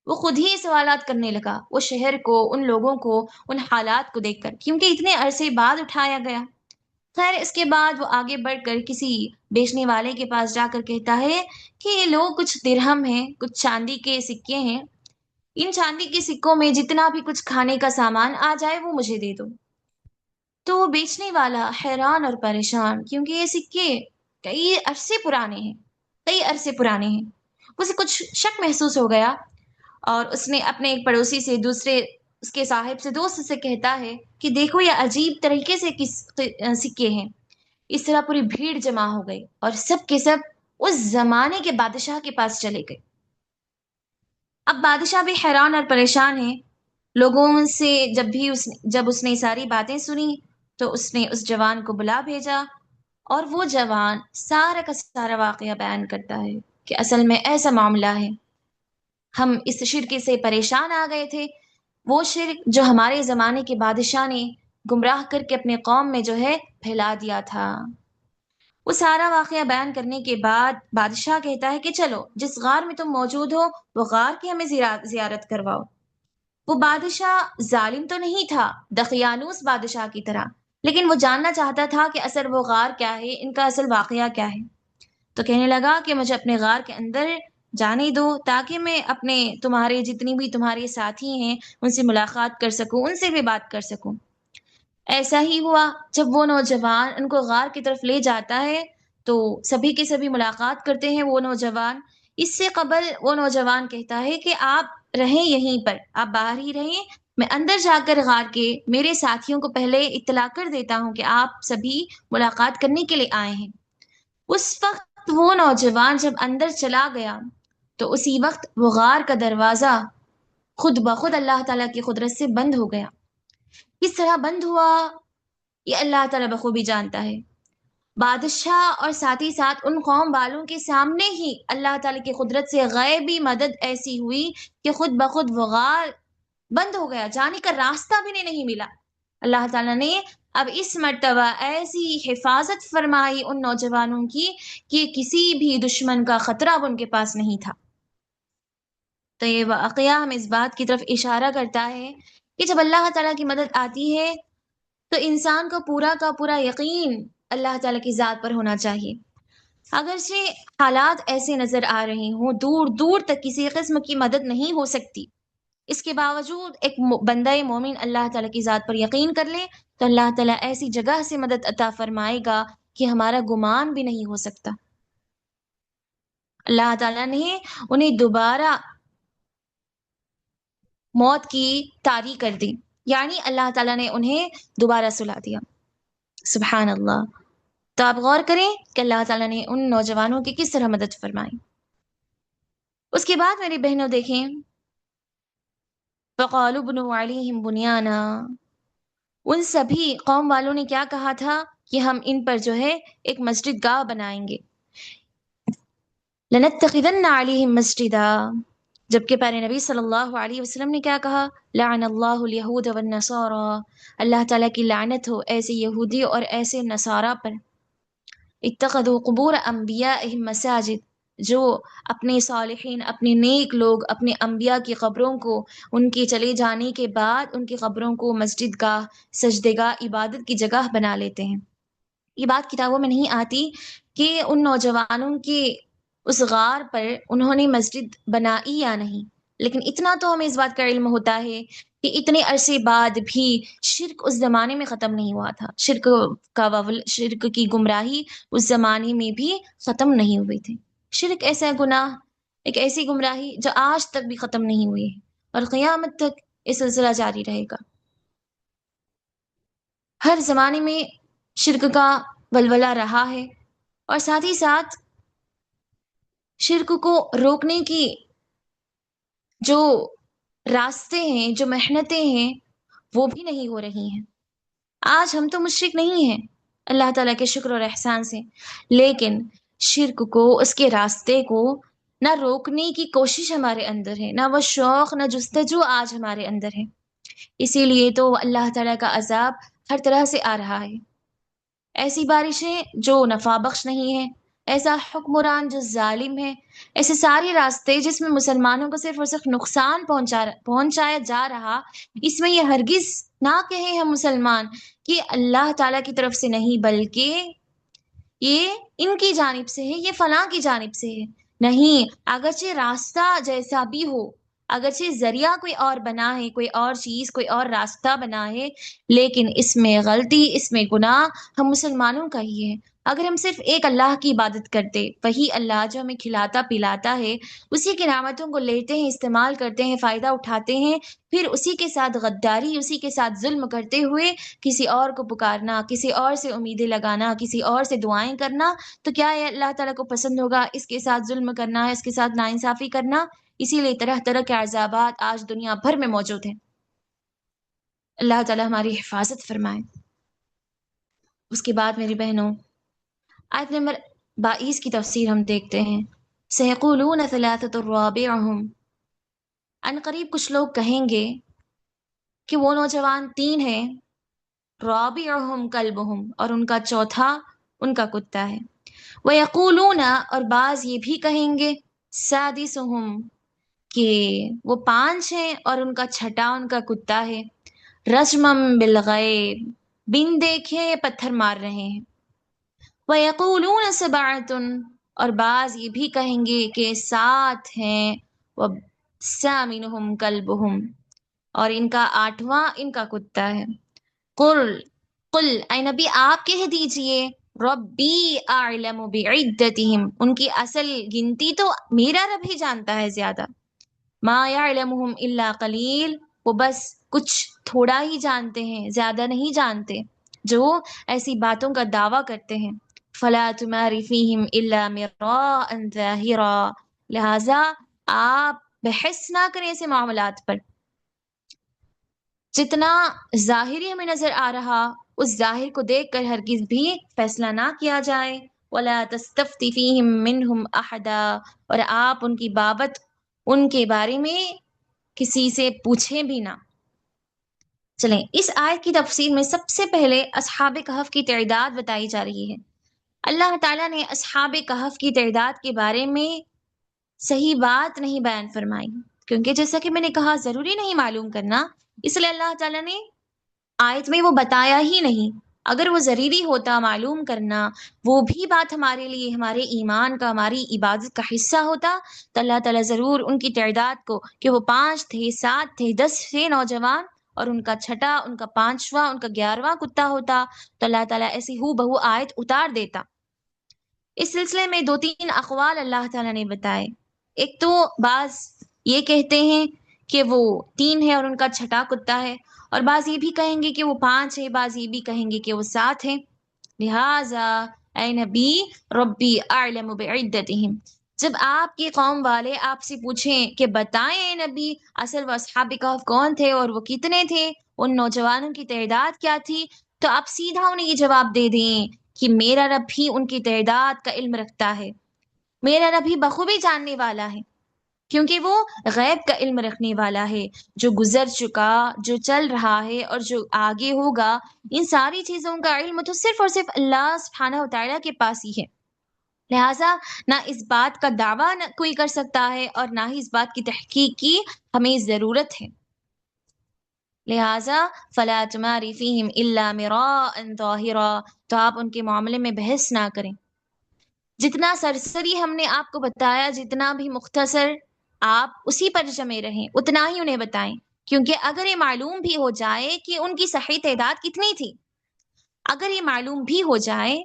وہ خود ہی سوالات کرنے لگا، وہ شہر کو، ان لوگوں کو، ان حالات کو دیکھ کر، کیونکہ اتنے عرصے بعد اٹھایا گیا۔ خیر اس کے بعد وہ آگے بڑھ کر کسی بیچنے والے کے پاس جا کر کہتا ہے کہ یہ لوگ کچھ درہم ہیں، کچھ چاندی کے سکے ہیں، ان چاندی کے سکوں میں جتنا بھی کچھ کھانے کا سامان آ جائے وہ مجھے دے دو۔ تو وہ بیچنے والا حیران اور پریشان، کیونکہ یہ سکے کئی عرصے پرانے ہیں، کئی عرصے پرانے ہیں، اسے کچھ شک محسوس ہو گیا، اور اس نے اپنے ایک پڑوسی سے، دوسرے اس کے صاحب سے، دوست سے کہتا ہے کہ دیکھو یہ عجیب طریقے سے سکے ہیں۔ اس طرح پوری بھیڑ جمع ہو گئی اور سب کے سب اس زمانے کے بادشاہ کے پاس چلے گئے۔ اب بادشاہ بھی حیران اور پریشان ہے، لوگوں سے جب اس نے ساری باتیں سنی تو اس نے اس جوان کو بلا بھیجا، اور وہ جوان سارا کا سارا واقعہ بیان کرتا ہے کہ اصل میں ایسا معاملہ ہے، ہم اس شرک سے پریشان آ گئے تھے، وہ شرک جو ہمارے زمانے کے بادشاہ نے گمراہ کر کے اپنے قوم میں جو ہے پھیلا دیا تھا۔ وہ سارا واقعہ بیان کرنے کے بعد بادشاہ کہتا ہے کہ چلو جس غار میں تم موجود ہو وہ غار کی ہمیں زیارت کرواؤ۔ وہ بادشاہ ظالم تو نہیں تھا دقیانوس بادشاہ کی طرح، لیکن وہ جاننا چاہتا تھا کہ اصل وہ غار کیا ہے، ان کا اصل واقعہ کیا ہے۔ تو کہنے لگا کہ مجھے اپنے غار کے اندر جانے دو تاکہ میں اپنے تمہارے جتنی بھی تمہارے ساتھی ہیں ان سے ملاقات کر سکوں، ان سے بھی بات کر سکوں۔ ایسا ہی ہوا، جب وہ نوجوان ان کو غار کی طرف لے جاتا ہے تو سبھی کے سبھی ملاقات کرتے ہیں وہ نوجوان۔ اس سے قبل وہ نوجوان کہتا ہے کہ آپ رہیں یہیں پر، آپ باہر ہی رہیں، میں اندر جا کر غار کے میرے ساتھیوں کو پہلے اطلاع کر دیتا ہوں کہ آپ سبھی ملاقات کرنے کے لیے آئے ہیں۔ اس وقت وہ نوجوان جب اندر چلا گیا تو اسی وقت وہ غار کا دروازہ خود بخود اللہ تعالیٰ کی قدرت سے بند ہو گیا۔ کس طرح بند ہوا یہ اللہ تعالیٰ بخوبی جانتا ہے۔ بادشاہ اور ساتھ ہی ساتھ ان قوم والوں کے سامنے ہی اللہ تعالیٰ کی قدرت سے غیبی مدد ایسی ہوئی کہ خود بخود وہ غار بند ہو گیا، جانے کا راستہ بھی نہیں ملا۔ اللہ تعالیٰ نے اب اس مرتبہ ایسی حفاظت فرمائی ان نوجوانوں کی کہ کسی بھی دشمن کا خطرہ اب ان کے پاس نہیں تھا۔ تو یہ واقعہ ہمیں اس بات کی طرف اشارہ کرتا ہے کہ جب اللہ تعالیٰ کی مدد آتی ہے تو انسان کو پورا کا پورا یقین اللہ تعالیٰ کی ذات پر ہونا چاہیے۔ اگرچہ حالات ایسے نظر آ رہے ہوں، دور دور تک کسی قسم کی مدد نہیں ہو سکتی، اس کے باوجود ایک بندہ مومن اللہ تعالیٰ کی ذات پر یقین کر لے تو اللہ تعالیٰ ایسی جگہ سے مدد عطا فرمائے گا کہ ہمارا گمان بھی نہیں ہو سکتا۔ اللہ تعالیٰ نے انہیں دوبارہ موت کی طاری کر دی، یعنی اللہ تعالیٰ نے انہیں دوبارہ سلا دیا۔ سبحان اللہ۔ تو آپ غور کریں کہ اللہ تعالیٰ نے ان نوجوانوں کی کس طرح مدد فرمائی۔ اس کے بعد میری بہنوں دیکھیں، فَقَالُوا ابْنُوا عَلَيْهِمْ بُنْيَانًا، ان سبھی قوم والوں نے کیا کہا تھا کہ ہم ان پر جو ہے ایک مسجد گاہ بنائیں گے۔ لَنَتَّخِذَنَّ عَلَيْهِمْ مَسْجِدًا، جبکہ پیارے نبی صلی اللہ علیہ وسلم نے کیا کہا؟ لعن اللہ الیہود والنصارى، اللہ تعالیٰ کی لعنت ہو ایسے یہودی اور ایسے نصارہ پر۔ اتخذوا قبور انبیائہم مساجد، جو اپنے صالحین، اپنے نیک لوگ، اپنے انبیاء کی قبروں کو ان کے چلے جانے کے بعد ان کی قبروں کو مسجد گاہ، سجدے گاہ، عبادت کی جگہ بنا لیتے ہیں۔ یہ بات کتابوں میں نہیں آتی کہ ان نوجوانوں کے اس غار پر انہوں نے مسجد بنائی یا نہیں، لیکن اتنا تو ہمیں اس بات کا علم ہوتا ہے کہ اتنے عرصے بعد بھی شرک اس زمانے میں ختم نہیں ہوا تھا، شرک کی گمراہی اس زمانے میں بھی ختم نہیں ہوئی تھی۔ شرک ایسا گناہ، ایک ایسی گمراہی جو آج تک بھی ختم نہیں ہوئی ہے اور قیامت تک یہ سلسلہ جاری رہے گا۔ ہر زمانے میں شرک کا ولولہ رہا ہے، اور ساتھ ہی ساتھ شرک کو روکنے کی جو راستے ہیں، جو محنتیں ہیں، وہ بھی نہیں ہو رہی ہیں۔ آج ہم تو مشرک نہیں ہیں اللہ تعالیٰ کے شکر اور احسان سے، لیکن شرک کو، اس کے راستے کو نہ روکنے کی کوشش ہمارے اندر ہے، نہ وہ شوق، نہ جستجو آج ہمارے اندر ہے۔ اسی لیے تو اللہ تعالیٰ کا عذاب ہر طرح سے آ رہا ہے، ایسی بارشیں جو نفع بخش نہیں ہیں، ایسا حکمران جو ظالم ہے، ایسے سارے راستے جس میں مسلمانوں کو صرف اور صرف نقصان پہنچایا جا رہا، اس میں یہ ہرگز نہ کہیں ہم مسلمان کہ اللہ تعالیٰ کی طرف سے نہیں، بلکہ یہ ان کی جانب سے ہے، یہ فلاں کی جانب سے ہے۔ نہیں، اگرچہ راستہ جیسا بھی ہو، اگرچہ ذریعہ کوئی اور بنا ہے، کوئی اور چیز، کوئی اور راستہ بنا ہے، لیکن اس میں غلطی، اس میں گناہ ہم مسلمانوں کا ہی ہے۔ اگر ہم صرف ایک اللہ کی عبادت کرتے، وہی اللہ جو ہمیں کھلاتا پلاتا ہے، اسی کی نعمتوں کو لیتے ہیں، استعمال کرتے ہیں، فائدہ اٹھاتے ہیں، پھر اسی کے ساتھ غداری، اسی کے ساتھ ظلم کرتے ہوئے کسی اور کو پکارنا، کسی اور سے امیدیں لگانا، کسی اور سے دعائیں کرنا، تو کیا یہ اللہ تعالیٰ کو پسند ہوگا؟ اس کے ساتھ ظلم کرنا ہے، اس کے ساتھ ناانصافی کرنا۔ اسی لیے طرح طرح کے عذابات آج دنیا بھر میں موجود ہیں۔ اللہ تعالیٰ ہماری حفاظت فرمائے۔ اس کے بعد میری بہنوں، آیت نمبر 22 کی تفسیر ہم دیکھتے ہیں۔ سَيَقُولُونَ ثَلَاثَةٌ رَابِعُهُمْ، ان قریب کچھ لوگ کہیں گے کہ وہ نوجوان تین ہیں، رابعہم کلبہم، اور ان کا چوتھا ان کا کتا ہے۔ وَيَقُولُونَ، اور بعض یہ بھی کہیں گے، سادسہم، کہ وہ پانچ ہیں اور ان کا چھٹا ان کا کتا ہے۔ رجمم بالغیب، بن دیکھے یہ پتھر مار رہے ہیں۔ وَيَقُولُونَ سَبْعَةٌ، اور بعض یہ بھی کہیں گے کہ سات ہیں۔ وَثَامِنُهُمْ كَلْبُهُمْ، اور ان کا آٹھواں ان کا کتا ہے۔ قل اے نبی آپ کہہ دیجئے، ربی اعلم بعدتہم، ان کی اصل گنتی تو میرا رب ہی جانتا ہے زیادہ۔ ما یعلمہم الا قلیل، وہ بس کچھ تھوڑا ہی جانتے ہیں، زیادہ نہیں جانتے، جو ایسی باتوں کا دعویٰ کرتے ہیں۔ فلا تماری فیہم الا مراء ظاہرا، لہذا آپ بحث نہ کریں ایسے معاملات پر، جتنا ظاہری ہمیں نظر آ رہا اس ظاہر کو دیکھ کر ہرگز بھی فیصلہ نہ کیا جائے۔ وَلَا تَسْتَفْتِ فِيهِم مِّنْهُمْ أَحَدًا، اور آپ ان کی بابت ان کے بارے میں کسی سے پوچھیں بھی نہ۔ چلیں اس آیت کی تفسیر میں سب سے پہلے اصحاب کہف کی تعداد بتائی جا رہی ہے۔ اللہ تعالیٰ نے اصحاب کہف کی تعداد کے بارے میں صحیح بات نہیں بیان فرمائی، کیونکہ جیسا کہ میں نے کہا ضروری نہیں معلوم کرنا، اس لیے اللہ تعالیٰ نے آیت میں وہ بتایا ہی نہیں۔ اگر وہ ضروری ہوتا معلوم کرنا، وہ بھی بات ہمارے لیے ہمارے ایمان کا، ہماری عبادت کا حصہ ہوتا، تو اللہ تعالیٰ ضرور ان کی تعداد کو، کہ وہ 5 تھے، 7 تھے، 10 تھے نوجوان، اور ان کا چھٹا، ان کا 5واں، ان کا 11واں کتا ہوتا، تو اللہ تعالیٰ ایسی ہو بہو آیت اتار دیتا۔ اس سلسلے میں 2-3 اقوال اللہ تعالیٰ نے بتائے۔ ایک تو بعض یہ کہتے ہیں کہ وہ 3 ہے اور ان کا چھٹا کتا ہے، اور بعض یہ بھی کہیں گے کہ وہ 5 ہے، بعض یہ بھی کہیں گے کہ وہ 7 ہے۔ لہٰذا اے نبی ربی اعلم بعدتہم، جب آپ کی قوم والے آپ سے پوچھیں کہ بتائیں اے نبی اصل وہ اصحاب کہف کون تھے اور وہ کتنے تھے، ان نوجوانوں کی تعداد کیا تھی، تو آپ سیدھا انہیں یہ جواب دے دیں کہ میرا رب بھی ان کی تعداد کا علم رکھتا ہے، میرا رب ہی بخوبی جاننے والا ہے، کیونکہ وہ غیب کا علم رکھنے والا ہے، جو گزر چکا، جو چل رہا ہے اور جو آگے ہوگا، ان ساری چیزوں کا علم تو صرف اور صرف اللہ سبحانہ وتعالیٰ کے پاس ہی ہے۔ لہٰذا نہ اس بات کا دعویٰ کوئی کر سکتا ہے اور نہ ہی اس بات کی تحقیق کی ہمیں ضرورت ہے۔ لہٰذا فَلَا تُمَارِ فِيهِمْ إِلَّا مِرَاءً ظَاهِرًا، تو آپ ان کے معاملے میں بحث نہ کریں۔ جتنا سرسری ہم نے آپ کو بتایا، جتنا بھی مختصر، آپ اسی پر جمے رہیں، اتنا ہی انہیں بتائیں، کیونکہ اگر یہ معلوم بھی ہو جائے کہ ان کی صحیح تعداد کتنی تھی، اگر یہ معلوم بھی ہو جائے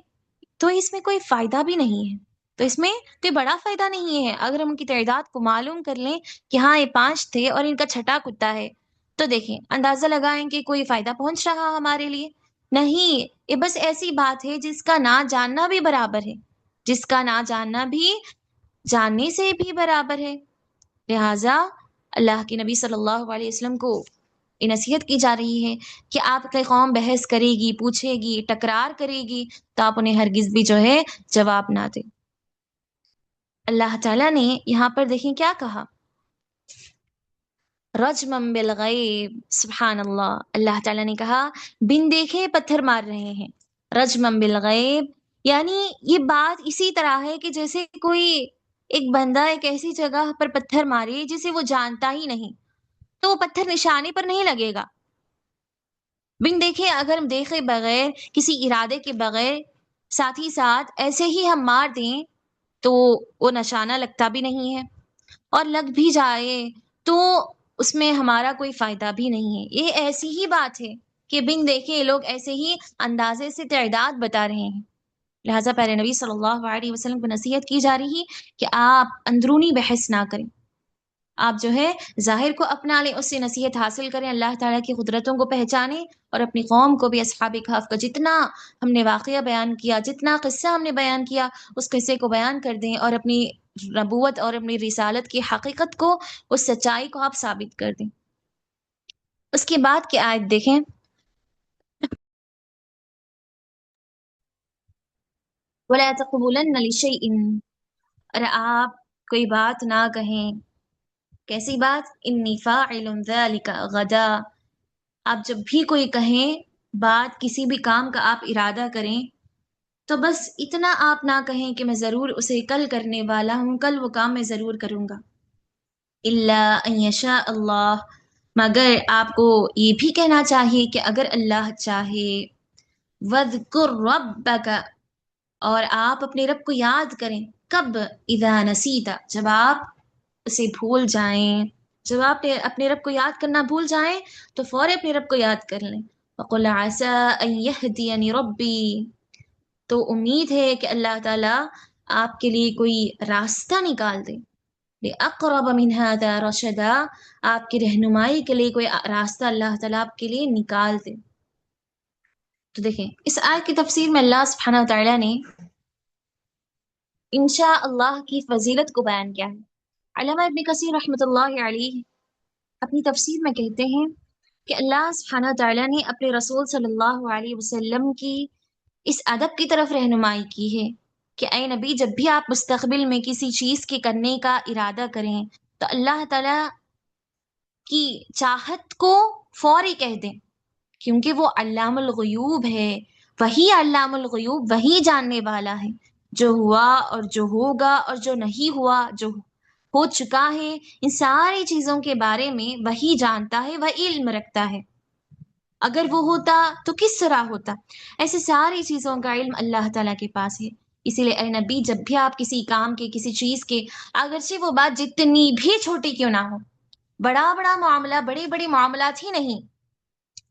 تو اس میں کوئی فائدہ بھی نہیں ہے، تو اس میں کوئی بڑا فائدہ نہیں ہے۔ اگر ہم ان کی تعداد کو معلوم کر لیں کہ ہاں یہ 5 تھے اور ان کا چھٹا کتا ہے، تو دیکھیں اندازہ لگائیں کہ کوئی فائدہ پہنچ رہا ہمارے لیے؟ نہیں، یہ بس ایسی بات ہے جس کا نہ جاننا بھی برابر ہے، جس کا نہ جاننا بھی جاننے سے بھی برابر ہے۔ لہٰذا اللہ کے نبی صلی اللہ علیہ وسلم کو یہ نصیحت کی جا رہی ہے کہ آپ کی قوم بحث کرے گی، پوچھے گی، تکرار کرے گی، تو آپ انہیں ہرگز بھی جو ہے جواب نہ دیں۔ اللہ تعالیٰ نے یہاں پر دیکھیں کیا کہا، رجمم بالغیب، سبحان اللہ، اللہ تعالیٰ نے کہا بن دیکھے پتھر مار رہے ہیں، رجمم بالغیب، یعنی یہ بات اسی طرح ہے کہ جیسے کوئی ایک بندہ ایک ایسی جگہ پر پتھر مارے جسے وہ جانتا ہی نہیں، تو وہ پتھر نشانے پر نہیں لگے گا۔ بن دیکھے، اگر ہم دیکھے بغیر، کسی ارادے کے بغیر، ساتھ ہی ساتھ ایسے ہی ہم مار دیں تو وہ نشانہ لگتا بھی نہیں ہے، اور لگ بھی جائے تو اس میں ہمارا کوئی فائدہ بھی نہیں ہے۔ یہ ایسی ہی بات ہے کہ بن دیکھے یہ لوگ ایسے ہی اندازے سے تعداد بتا رہے ہیں۔ لہٰذا پیارے نبی صلی اللہ علیہ وسلم کو نصیحت کی جا رہی کہ آپ اندرونی بحث نہ کریں، آپ جو ہے ظاہر کو اپنا لیں، اس سے نصیحت حاصل کریں، اللہ تعالیٰ کی قدرتوں کو پہچانیں، اور اپنی قوم کو بھی اصحاب کہف کا جتنا ہم نے واقعہ بیان کیا، جتنا قصہ ہم نے بیان کیا، اس قصے کو بیان کر دیں، اور اپنی نبوت اور اپنی رسالت کی حقیقت کو، اس سچائی کو آپ ثابت کر دیں۔ اس کے بعد کی آیت دیکھیں، وَلَا تَقُولَنَّ لِشَيْءٍ، اور آپ کوئی بات نہ کہیں، کیسی بات؟ انی فاعل ذلک غدا، آپ جب بھی کوئی کہیں بات، کسی بھی کام کا آپ ارادہ کریں، تو بس اتنا آپ نہ کہیں کہ میں ضرور اسے کل کرنے والا ہوں، کل وہ کام میں ضرور کروں گا۔ الا ان یشاء اللہ، مگر آپ کو یہ بھی کہنا چاہیے کہ اگر اللہ چاہے۔ وَاذْكُرْ رَبَّكَ، اور آپ اپنے رب کو یاد کریں، کب؟ اذا نسیت، جب آپ اسے بھول جائیں، جب آپ اپنے رب کو یاد کرنا بھول جائیں تو فوراً اپنے رب کو یاد کر لیں۔ وَقُلْ عَسَىٰ أَن يَهْدِيَنِ رَبِّي، تو امید ہے کہ اللہ تعالیٰ آپ کے لیے کوئی راستہ نکال دے، لِأَقْرَبَ مِنْ هَذَا رَشَدًا، آپ کی رہنمائی کے لیے کوئی راستہ اللہ تعالیٰ آپ کے لیے نکال دے۔ تو دیکھیں اس آیت کی تفسیر میں اللہ سبحانہ وتعالیٰ نے انشاء اللہ کی فضیلت کو بیان کیا ہے۔ علامہ ابن کثیر رحمۃ اللہ علیہ اپنی تفسیر میں کہتے ہیں کہ اللہ سبحانہ تعالیٰ نے اپنے رسول صلی اللہ علیہ وسلم کی اس ادب کی طرف رہنمائی کی ہے کہ اے نبی، جب بھی آپ مستقبل میں کسی چیز کے کرنے کا ارادہ کریں تو اللہ تعالیٰ کی چاہت کو فوری کہہ دیں، کیونکہ وہ علام الغیوب ہے، وہی علام الغیوب، وہی جاننے والا ہے جو ہوا اور جو ہوگا اور جو نہیں ہوا، جو ہو چکا ہے، ان ساری چیزوں کے بارے میں وہی جانتا ہے، وہ علم رکھتا ہے۔ اگر وہ ہوتا تو کس طرح ہوتا؟ ایسے ساری چیزوں کا علم اللہ تعالیٰ کے پاس ہے۔ اسی لیے اے نبی، جب بھی آپ کسی کام کے، کسی چیز کے، اگرچہ وہ بات جتنی بھی چھوٹی کیوں نہ ہو، بڑا بڑا معاملہ، بڑے بڑے معاملات ہی نہیں،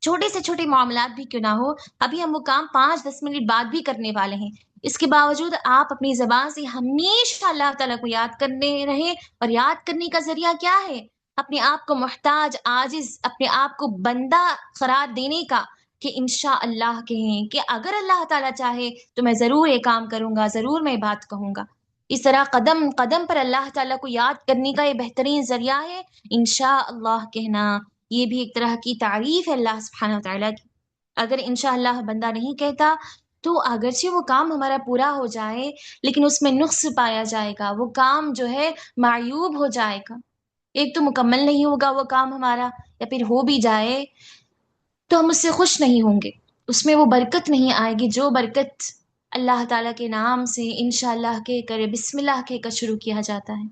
چھوٹے سے چھوٹے معاملات بھی کیوں نہ ہو، ابھی ہم وہ کام 5-10 منٹ بعد بھی کرنے والے ہیں، اس کے باوجود آپ اپنی زبان سے ہمیشہ اللہ تعالیٰ کو یاد کرنے رہیں۔ اور یاد کرنے کا ذریعہ کیا ہے؟ اپنے آپ کو محتاج، عاجز، اپنے آپ کو بندہ قرار دینے کا، کہ انشاءاللہ کہیں کہ اگر اللہ تعالیٰ چاہے تو میں ضرور یہ کام کروں گا، ضرور میں بات کہوں گا۔ اس طرح قدم قدم پر اللہ تعالیٰ کو یاد کرنے کا یہ بہترین ذریعہ ہے انشاءاللہ کہنا۔ یہ بھی ایک طرح کی تعریف ہے اللہ سبحانہ وتعالیٰ کی۔ اگر انشاءاللہ بندہ نہیں کہتا تو اگرچہ وہ کام ہمارا پورا ہو جائے لیکن اس میں نقص پایا جائے گا، وہ کام جو ہے معیوب ہو جائے گا، ایک تو مکمل نہیں ہوگا وہ کام ہمارا، یا پھر ہو بھی جائے تو ہم اس سے خوش نہیں ہوں گے، اس میں وہ برکت نہیں آئے گی جو برکت اللہ تعالیٰ کے نام سے انشاءاللہ کہہ کر، بسم اللہ کہہ کر شروع کیا جاتا ہے۔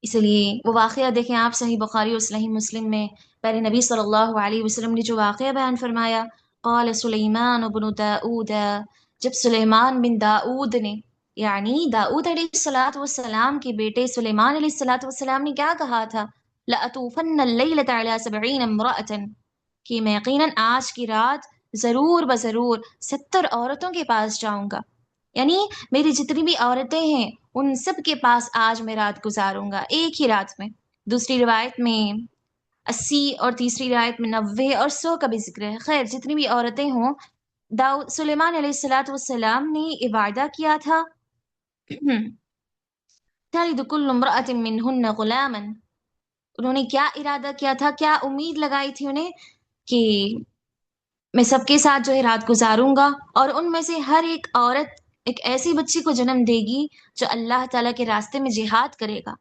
اس لیے وہ واقعہ دیکھیں آپ، صحیح بخاری اور صحیح مسلم میں پہلے نبی صلی اللہ علیہ وسلم نے جو واقعہ بیان فرمایا، قال سلیمان بن داؤد، جب سلیمان بن داؤد نے، یعنی داؤد علیہ الصلوۃ والسلام کے بیٹے سلیمان علیہ الصلوۃ والسلام نے کیا کہا تھا، لَأَطُوفَنَّ اللَّيْلَةَ عَلَىٰ 70 امْرَأَةً، کہ میں یقیناً آج کی رات ضرور بضرور 70 عورتوں کے پاس جاؤں گا، یعنی میری جتنی بھی عورتیں ہیں ان سب کے پاس آج میں رات گزاروں گا ایک ہی رات میں۔ دوسری روایت میں 80 اور تیسری روایت میں 90 اور 100 کا بھی ذکر ہے۔ خیر، جتنی بھی عورتیں ہوں، سلیمان علیہ الصلوۃ والسلام نے یہ وعدہ کیا تھا تَلِدُ كُلُّ امْرَأَةٍ مِّنْهُنَّ غُلَامًا، انہوں نے کیا ارادہ کیا تھا، کیا امید لگائی تھی انہیں، کہ میں سب کے ساتھ جو ہے رات گزاروں گا اور ان میں سے ہر ایک عورت ایک ایسی بچی کو جنم دے گی جو اللہ تعالیٰ کے راستے میں جہاد کرے گا۔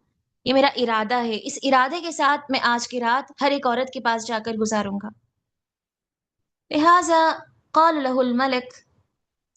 یہ میرا ارادہ ہے، اس ارادے کے ساتھ میں آج کی رات ہر ایک عورت کے پاس جا کر گزاروں گا۔ لہٰذا قال له الملک،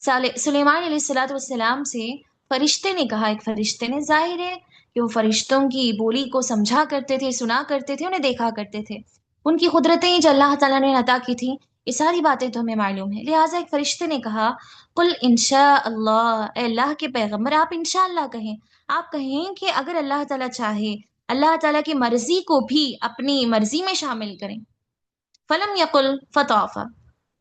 سلیمان علیہ الصلوۃ والسلام سے فرشتے نے کہا، ایک فرشتے نے، ظاہر ہے کہ وہ فرشتوں کی بولی کو سمجھا کرتے تھے، سنا کرتے تھے، انہیں دیکھا کرتے تھے، ان کی قدرتیں جو اللہ تعالیٰ نے عطا کی تھی یہ ساری باتیں تو ہمیں معلوم ہے۔ لہٰذا ایک فرشتے نے کہا، قل انشاء اللہ، اے اللہ کے پیغمبر آپ انشاءاللہ کہیں، آپ کہیں کہ اگر اللہ تعالیٰ چاہے، اللہ تعالیٰ کی مرضی کو بھی اپنی مرضی میں شامل کریں۔ فلم یقل فطاف،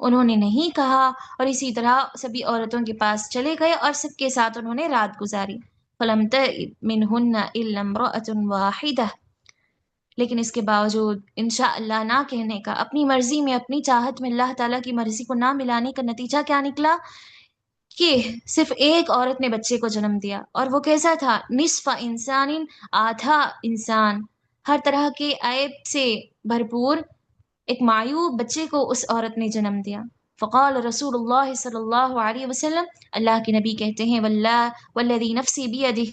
انہوں نے نہیں کہا، اور اسی طرح سبھی عورتوں کے پاس چلے گئے اور سب کے ساتھ انہوں نے رات گزاری۔ فلم منہن الا امرأۃ واحدہ، لیکن اس کے باوجود انشاءاللہ نہ کہنے کا، اپنی مرضی میں، اپنی چاہت میں اللہ تعالیٰ کی مرضی کو نہ ملانے کا نتیجہ کیا نکلا، کہ صرف ایک عورت نے بچے کو جنم دیا، اور وہ کیسا تھا، نصف انسان، آدھا انسان، ہر طرح کے عیب سے بھرپور ایک معیوب بچے کو اس عورت نے جنم دیا۔ فقال رسول اللہ صلی اللہ علیہ وسلم، اللہ کے نبی کہتے ہیں، واللہ والذی نفسی بیدہ،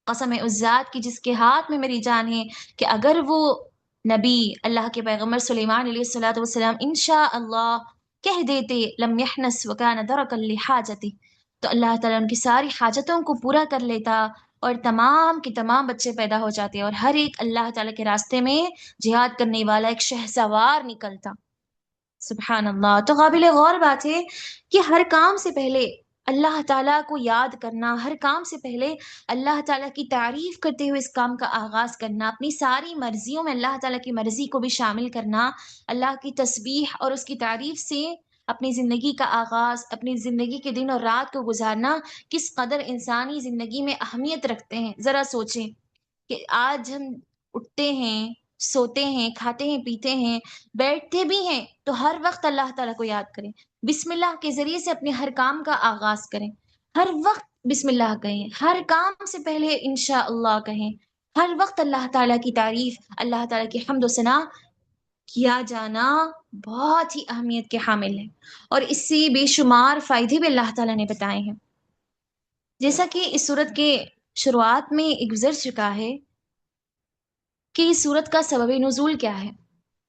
قسم اس ذات کی جس کے ہاتھ میں میری جان ہے، کہ اگر وہ نبی اللہ کے پیغمبر سلیمان علیہ الصلوۃ والسلام انشاءاللہ کہہ دیتے، لم یحنس وکان درکا لحاجتہ، تو اللہ تعالیٰ ان کی ساری حاجتوں کو پورا کر لیتا اور تمام کے تمام بچے پیدا ہو جاتے، اور ہر ایک اللہ تعالیٰ کے راستے میں جہاد کرنے والا ایک شہسوار نکلتا۔ سبحان اللہ۔ تو قابل غور بات ہے کہ ہر کام سے پہلے اللہ تعالیٰ کو یاد کرنا، ہر کام سے پہلے اللہ تعالیٰ کی تعریف کرتے ہوئے اس کام کا آغاز کرنا، اپنی ساری مرضیوں میں اللہ تعالیٰ کی مرضی کو بھی شامل کرنا، اللہ کی تسبیح اور اس کی تعریف سے اپنی زندگی کا آغاز، اپنی زندگی کے دن اور رات کو گزارنا کس قدر انسانی زندگی میں اہمیت رکھتے ہیں۔ ذرا سوچیں کہ آج ہم اٹھتے ہیں، سوتے ہیں، کھاتے ہیں، پیتے ہیں، بیٹھتے بھی ہیں تو ہر وقت اللہ تعالیٰ کو یاد کریں، بسم اللہ کے ذریعے سے اپنے ہر کام کا آغاز کریں، ہر وقت بسم اللہ کہیں، ہر کام سے پہلے انشاءاللہ کہیں، ہر وقت اللہ تعالیٰ کی تعریف، اللہ تعالیٰ کی حمد و ثنا کیا جانا بہت ہی اہمیت کے حامل ہے، اور اس سے بے شمار فائدے بھی اللہ تعالیٰ نے بتائے ہیں. جیسا کہ اس صورت کے شروعات میں ایک گزر چکا ہے کہ اس صورت کا سبب نزول کیا ہے.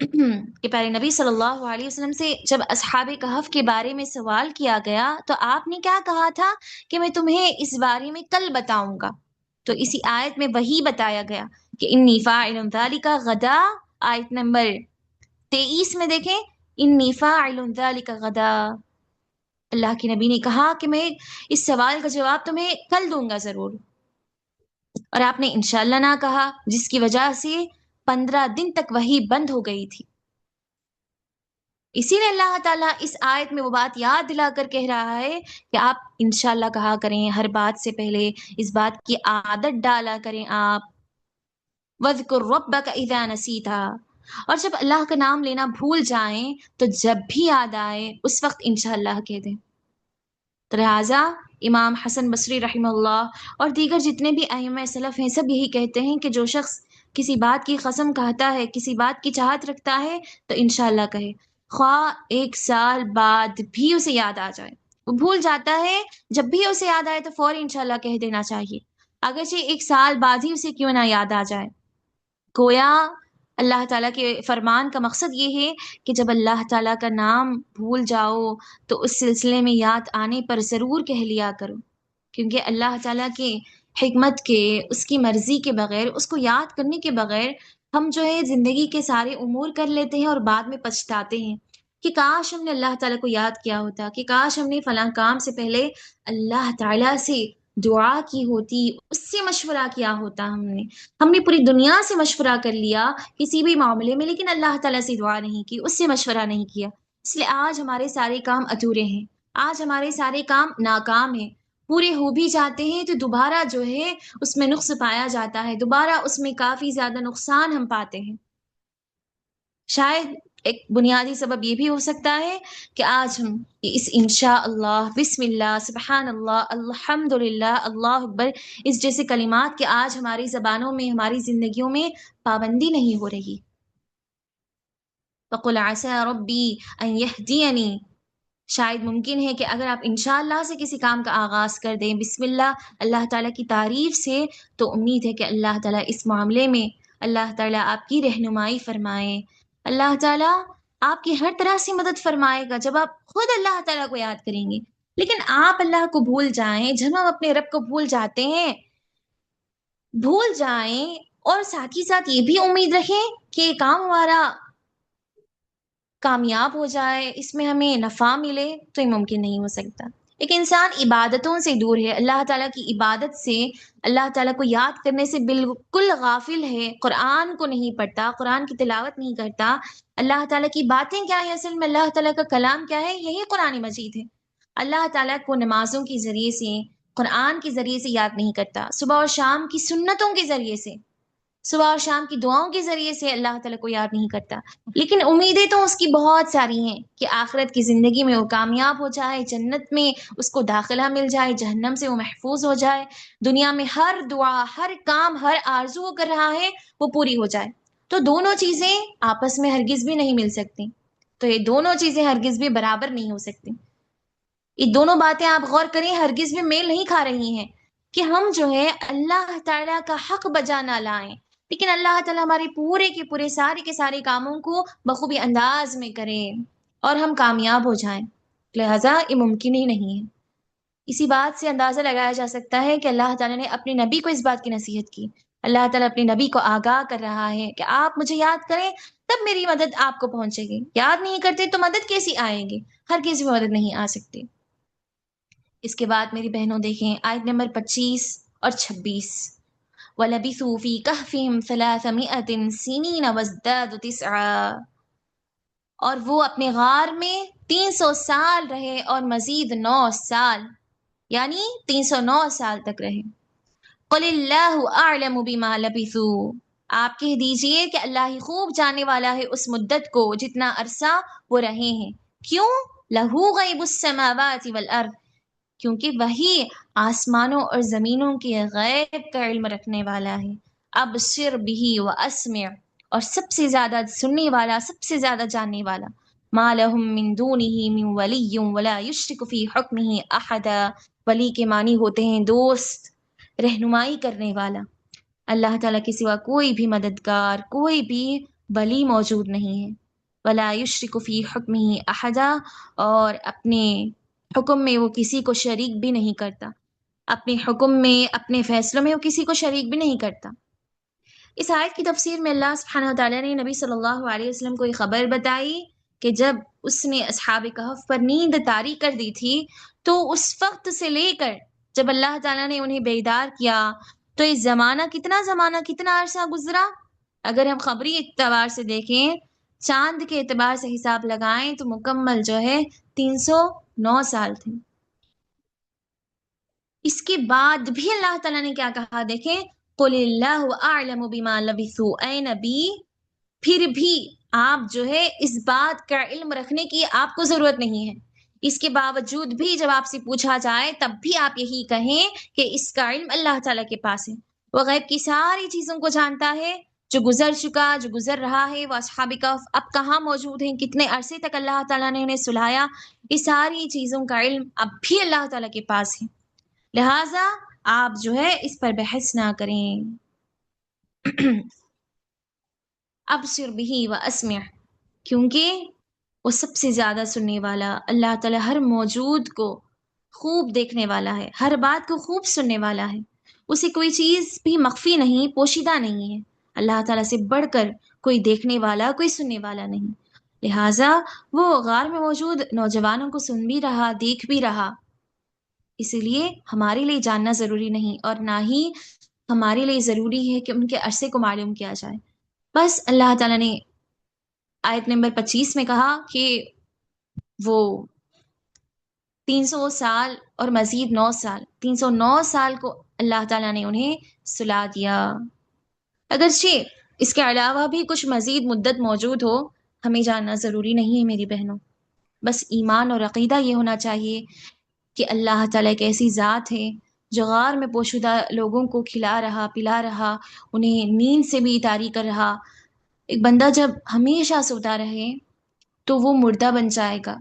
کہ پیارے نبی صلی اللہ علیہ وسلم سے جب اصحاب کہف کے بارے میں سوال کیا گیا تو آپ نے کیا کہا تھا کہ میں تمہیں اس بارے میں کل بتاؤں گا. تو اسی آیت میں وہی بتایا گیا کہ انی فاعل ذلک غدا. آیت نمبر 23 میں دیکھیں، انی فاعل ذلک غدا. اللہ کے نبی نے کہا کہ میں اس سوال کا جواب تمہیں کل دوں گا ضرور، اور آپ نے انشاءاللہ نہ کہا، جس کی وجہ سے 15 دن تک وہی بند ہو گئی تھی. اسی لیے اللہ تعالیٰ اس آیت میں وہ بات یاد دلا کر کہہ رہا ہے کہ آپ انشاءاللہ کہا کریں ہر بات سے پہلے، اس بات کی عادت ڈالا کریں آپ. وَاذْكُرْ رَبَّكَ إِذَا نَسِيتَ. اور جب اللہ کا نام لینا بھول جائیں تو جب بھی یاد آئے اس وقت انشاءاللہ کہہ دیں. تو لہٰذا امام حسن بصری رحمہ اللہ اور دیگر جتنے بھی ائمہ سلف ہیں سب یہی کہتے ہیں کہ جو شخص کسی بات کی قسم کہتا ہے، کسی بات کی چاہت رکھتا ہے تو انشاءاللہ کہے، خواہ 1 سال بعد بھی اسے یاد آ جائے. وہ بھول جاتا ہے، جب بھی اسے یاد آئے تو فوری انشاءاللہ کہہ دینا چاہیے، اگرچہ 1 سال بعد ہی اسے کیوں نہ یاد آ جائے. گویا اللہ تعالیٰ کے فرمان کا مقصد یہ ہے کہ جب اللہ تعالیٰ کا نام بھول جاؤ تو اس سلسلے میں یاد آنے پر ضرور کہہ لیا کرو، کیونکہ اللہ تعالیٰ کے حکمت کے، اس کی مرضی کے بغیر، اس کو یاد کرنے کے بغیر ہم جو ہے زندگی کے سارے امور کر لیتے ہیں اور بعد میں پچھتاتے ہیں کہ کاش ہم نے اللہ تعالیٰ کو یاد کیا ہوتا، کہ کاش ہم نے فلاں کام سے پہلے اللہ تعالیٰ سے دعا کی ہوتی، اس سے مشورہ کیا ہوتا. ہم نے پوری دنیا سے مشورہ کر لیا کسی بھی معاملے میں، لیکن اللہ تعالیٰ سے دعا نہیں کی، اس سے مشورہ نہیں کیا. اس لیے آج ہمارے سارے کام ادھورے ہیں، آج ہمارے سارے کام ناکام ہیں. پورے ہو بھی جاتے ہیں تو دوبارہ جو ہے اس میں نقص پایا جاتا ہے، دوبارہ اس میں کافی زیادہ نقصان ہم پاتے ہیں. شاید ایک بنیادی سبب یہ بھی ہو سکتا ہے کہ آج ہم اس انشاء اللہ، بسم اللہ، سبحان اللہ، الحمد للہ، اللہ اکبر، اس جیسے کلمات کے آج ہماری زبانوں میں، ہماری زندگیوں میں پابندی نہیں ہو رہی. فَقُلْ عَسَىٰ رَبِّي أَن يَهْدِيَنِي. شاید ممکن ہے کہ اگر آپ انشاءاللہ سے کسی کام کا آغاز کر دیں بسم اللہ، اللہ تعالیٰ کی تعریف سے، تو امید ہے کہ اللہ تعالیٰ اس معاملے میں اللہ تعالیٰ آپ کی رہنمائی فرمائے، اللہ تعالیٰ آپ کی ہر طرح سے مدد فرمائے گا جب آپ خود اللہ تعالیٰ کو یاد کریں گے. لیکن آپ اللہ کو بھول جائیں، جب ہم اپنے رب کو بھول جاتے ہیں، بھول جائیں اور ساتھ ہی ساتھ یہ بھی امید رکھیں کہ یہ کام ہمارا کامیاب ہو جائے، اس میں ہمیں نفع ملے، تو یہ ممکن نہیں ہو سکتا. ایک انسان عبادتوں سے دور ہے، اللہ تعالیٰ کی عبادت سے، اللہ تعالیٰ کو یاد کرنے سے بالکل غافل ہے، قرآن کو نہیں پڑھتا، قرآن کی تلاوت نہیں کرتا. اللہ تعالیٰ کی باتیں کیا ہیں، اصل میں اللہ تعالیٰ کا کلام کیا ہے، یہی قرآن مجید ہے. اللہ تعالیٰ کو نمازوں کے ذریعے سے، قرآن کے ذریعے سے یاد نہیں کرتا، صبح اور شام کی سنتوں کے ذریعے سے، صبح اور شام کی دعاؤں کے ذریعے سے اللہ تعالیٰ کو یاد نہیں کرتا. لیکن امیدیں تو اس کی بہت ساری ہیں کہ آخرت کی زندگی میں وہ کامیاب ہو جائے، جنت میں اس کو داخلہ مل جائے، جہنم سے وہ محفوظ ہو جائے، دنیا میں ہر دعا، ہر کام، ہر آرزو وہ کر رہا ہے وہ پوری ہو جائے. تو دونوں چیزیں آپس میں ہرگز بھی نہیں مل سکتی، تو یہ دونوں چیزیں ہرگز بھی برابر نہیں ہو سکتی. یہ دونوں باتیں آپ غور کریں ہرگز بھی میل نہیں کھا رہی ہیں کہ ہم جو ہے اللہ تعالیٰ کا حق بجا نہ لائیں، لیکن اللہ تعالیٰ ہمارے پورے کے پورے سارے کے سارے کاموں کو بخوبی انداز میں کریں اور ہم کامیاب ہو جائیں. لہٰذا یہ ممکن ہی نہیں ہے. اسی بات سے اندازہ لگایا جا سکتا ہے کہ اللہ تعالیٰ نے اپنے نبی کو اس بات کی نصیحت کی. اللہ تعالیٰ اپنے نبی کو آگاہ کر رہا ہے کہ آپ مجھے یاد کریں تب میری مدد آپ کو پہنچے گی، یاد نہیں کرتے تو مدد کیسی آئے گی، ہر کسی میں مدد نہیں آ سکتی. اس کے بعد میری بہنوں دیکھیں آیت نمبر 25 اور 26. وَلَبِثُوا فِي كَهْفِهِمْ 300 سِنِينَ وَازْدَادُوا 9. اور وہ اپنے غار میں 300 سال رہے اور مزید 9 سال، یعنی 309 سال تک رہے. قُلِ اللَّهُ أَعْلَمُ بِمَا لَبِثُوا. آپ کہہ دیجئے کہ اللہ ہی خوب جانے والا ہے اس مدت کو جتنا عرصہ وہ رہے ہیں. کیوں؟ لَهُ غَيْبُ السَّمَاوَاتِ وَالْأَرْضِ. کیونکہ وہی آسمانوں اور زمینوں کے غیب کا علم رکھنے والا ہے. ابصر بہ واسمع. اور سب سے زیادہ سننے والا، سب سے زیادہ جاننے والا. ما لهم من دونه من ولی ولا یشرک فی حکمہ احدا. ولی کے معنی ہوتے ہیں دوست، رہنمائی کرنے والا. اللہ تعالیٰ کے سوا کوئی بھی مددگار، کوئی بھی ولی موجود نہیں ہے. ولا یشرک فی حکمہ احدا، اور اپنے حکم میں وہ کسی کو شریک بھی نہیں کرتا. اپنے حکم میں، اپنے فیصلوں میں وہ کسی کو شریک بھی نہیں کرتا. اس آیت کی تفسیر میں اللہ سبحانہ و تعالیٰ نے نبی صلی اللہ علیہ وسلم کو یہ خبر بتائی کہ جب اس نے اصحاب کہف پر نیند طاری کر دی تھی، تو اس وقت سے لے کر جب اللہ تعالیٰ نے انہیں بیدار کیا، تو اس زمانہ کتنا عرصہ گزرا. اگر ہم خبری اعتبار سے دیکھیں، چاند کے اعتبار سے حساب لگائیں، تو مکمل جو ہے 309 سال تھے. اس کے بعد بھی اللہ تعالیٰ نے کیا کہا دیکھیں، قل اللہ اعلم بما لبثوا. اے نبی، پھر بھی آپ جو ہے اس بات کا علم رکھنے کی آپ کو ضرورت نہیں ہے. اس کے باوجود بھی جب آپ سے پوچھا جائے تب بھی آپ یہی کہیں کہ اس کا علم اللہ تعالیٰ کے پاس ہے. وہ غیب کی ساری چیزوں کو جانتا ہے، جو گزر چکا، جو گزر رہا ہے. وہ اصحاب کہف اب کہاں موجود ہیں، کتنے عرصے تک اللہ تعالیٰ نے انہیں سلایا، یہ ساری چیزوں کا علم اب بھی اللہ تعالیٰ کے پاس ہے. لہٰذا آپ جو ہے اس پر بحث نہ کریں. ابصر بہ واسمع، کیونکہ وہ سب سے زیادہ سننے والا، اللہ تعالیٰ ہر موجود کو خوب دیکھنے والا ہے، ہر بات کو خوب سننے والا ہے. اسے کوئی چیز بھی مخفی نہیں، پوشیدہ نہیں ہے. اللہ تعالیٰ سے بڑھ کر کوئی دیکھنے والا، کوئی سننے والا نہیں. لہٰذا وہ غار میں موجود نوجوانوں کو سن بھی رہا، دیکھ بھی رہا. اسی لیے ہمارے لیے جاننا ضروری نہیں، اور نہ ہی ہمارے لیے ضروری ہے کہ ان کے عرصے کو معلوم کیا جائے. بس اللہ تعالیٰ نے آیت نمبر 25 میں کہا کہ وہ 300 سال اور مزید 9 سال، 309 سال کو اللہ تعالیٰ نے انہیں سلا دیا. اگرچہ اس کے علاوہ بھی کچھ مزید مدت موجود ہو، ہمیں جاننا ضروری نہیں ہے میری بہنوں. بس ایمان اور عقیدہ یہ ہونا چاہیے کہ اللہ تعالیٰ ایک ایسی ذات ہے جو غار میں پوشیدہ لوگوں کو کھلا رہا، پلا رہا، انہیں نیند سے بھی طاری کر رہا. ایک بندہ جب ہمیشہ سوتا رہے تو وہ مردہ بن جائے گا.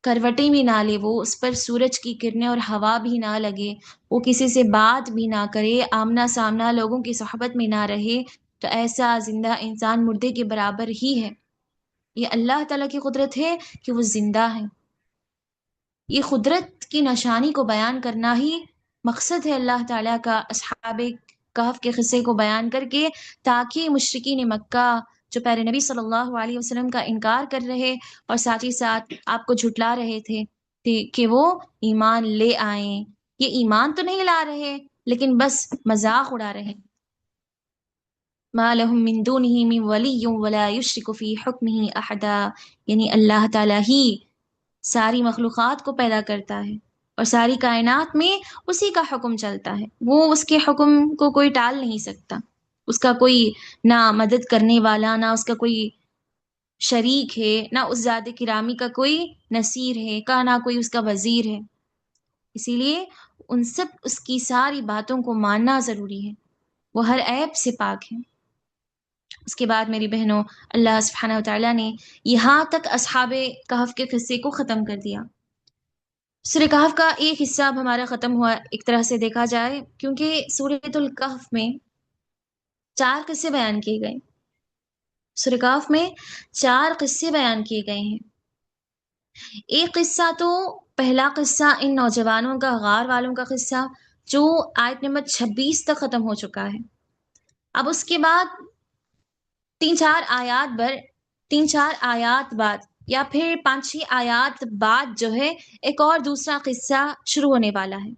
کروٹیں بھی نہ لے، وہ اس پر سورج کی کرنیں اور ہوا بھی نہ لگے، وہ کسی سے بات بھی نہ کرے، آمنا سامنا لوگوں کی صحبت میں نہ رہے، تو ایسا زندہ انسان مردے کے برابر ہی ہے. یہ اللہ تعالیٰ کی قدرت ہے کہ وہ زندہ ہے. یہ قدرت کی نشانی کو بیان کرنا ہی مقصد ہے اللہ تعالیٰ کا اصحاب کہف کے قصے کو بیان کر کے، تاکہ مشرکین مکہ جو پیارے نبی صلی اللہ علیہ وسلم کا انکار کر رہے اور ساتھ ہی ساتھ آپ کو جھٹلا رہے تھے کہ وہ ایمان لے آئیں. یہ ایمان تو نہیں لا رہے، لیکن بس مذاق اڑا رہے. ما لهم من دونه من ولی ولا یشرک فی حکمہ احدا، یعنی اللہ تعالیٰ ہی ساری مخلوقات کو پیدا کرتا ہے اور ساری کائنات میں اسی کا حکم چلتا ہے. وہ اس کے حکم کو کوئی ٹال نہیں سکتا. اس کا کوئی نہ مدد کرنے والا، نہ اس کا کوئی شریک ہے، نہ اس ذات گرامی کا کوئی نصیر ہے، نہ کوئی اس کا وزیر ہے. اسی لیے ان سب اس کی ساری باتوں کو ماننا ضروری ہے. وہ ہر عیب سے پاک ہے. اس کے بعد میری بہنوں، اللہ سبحانہ و تعالیٰ نے یہاں تک اصحاب کہف کے قصے کو ختم کر دیا. سورہ کہف کا ایک حصہ اب ہمارا ختم ہوا ایک طرح سے دیکھا جائے، کیونکہ سورۃ الکہف میں 4 قصے بیان کیے گئے. سورہ کہف میں 4 قصے بیان کیے گئے ہیں. ایک قصہ تو پہلا قصہ ان نوجوانوں کا، غار والوں کا قصہ، جو آیت نمبر 26 تک ختم ہو چکا ہے. اب اس کے بعد 3-4 آیات بعد یا پھر 5-6 آیات بعد جو ہے ایک اور دوسرا قصہ شروع ہونے والا ہے.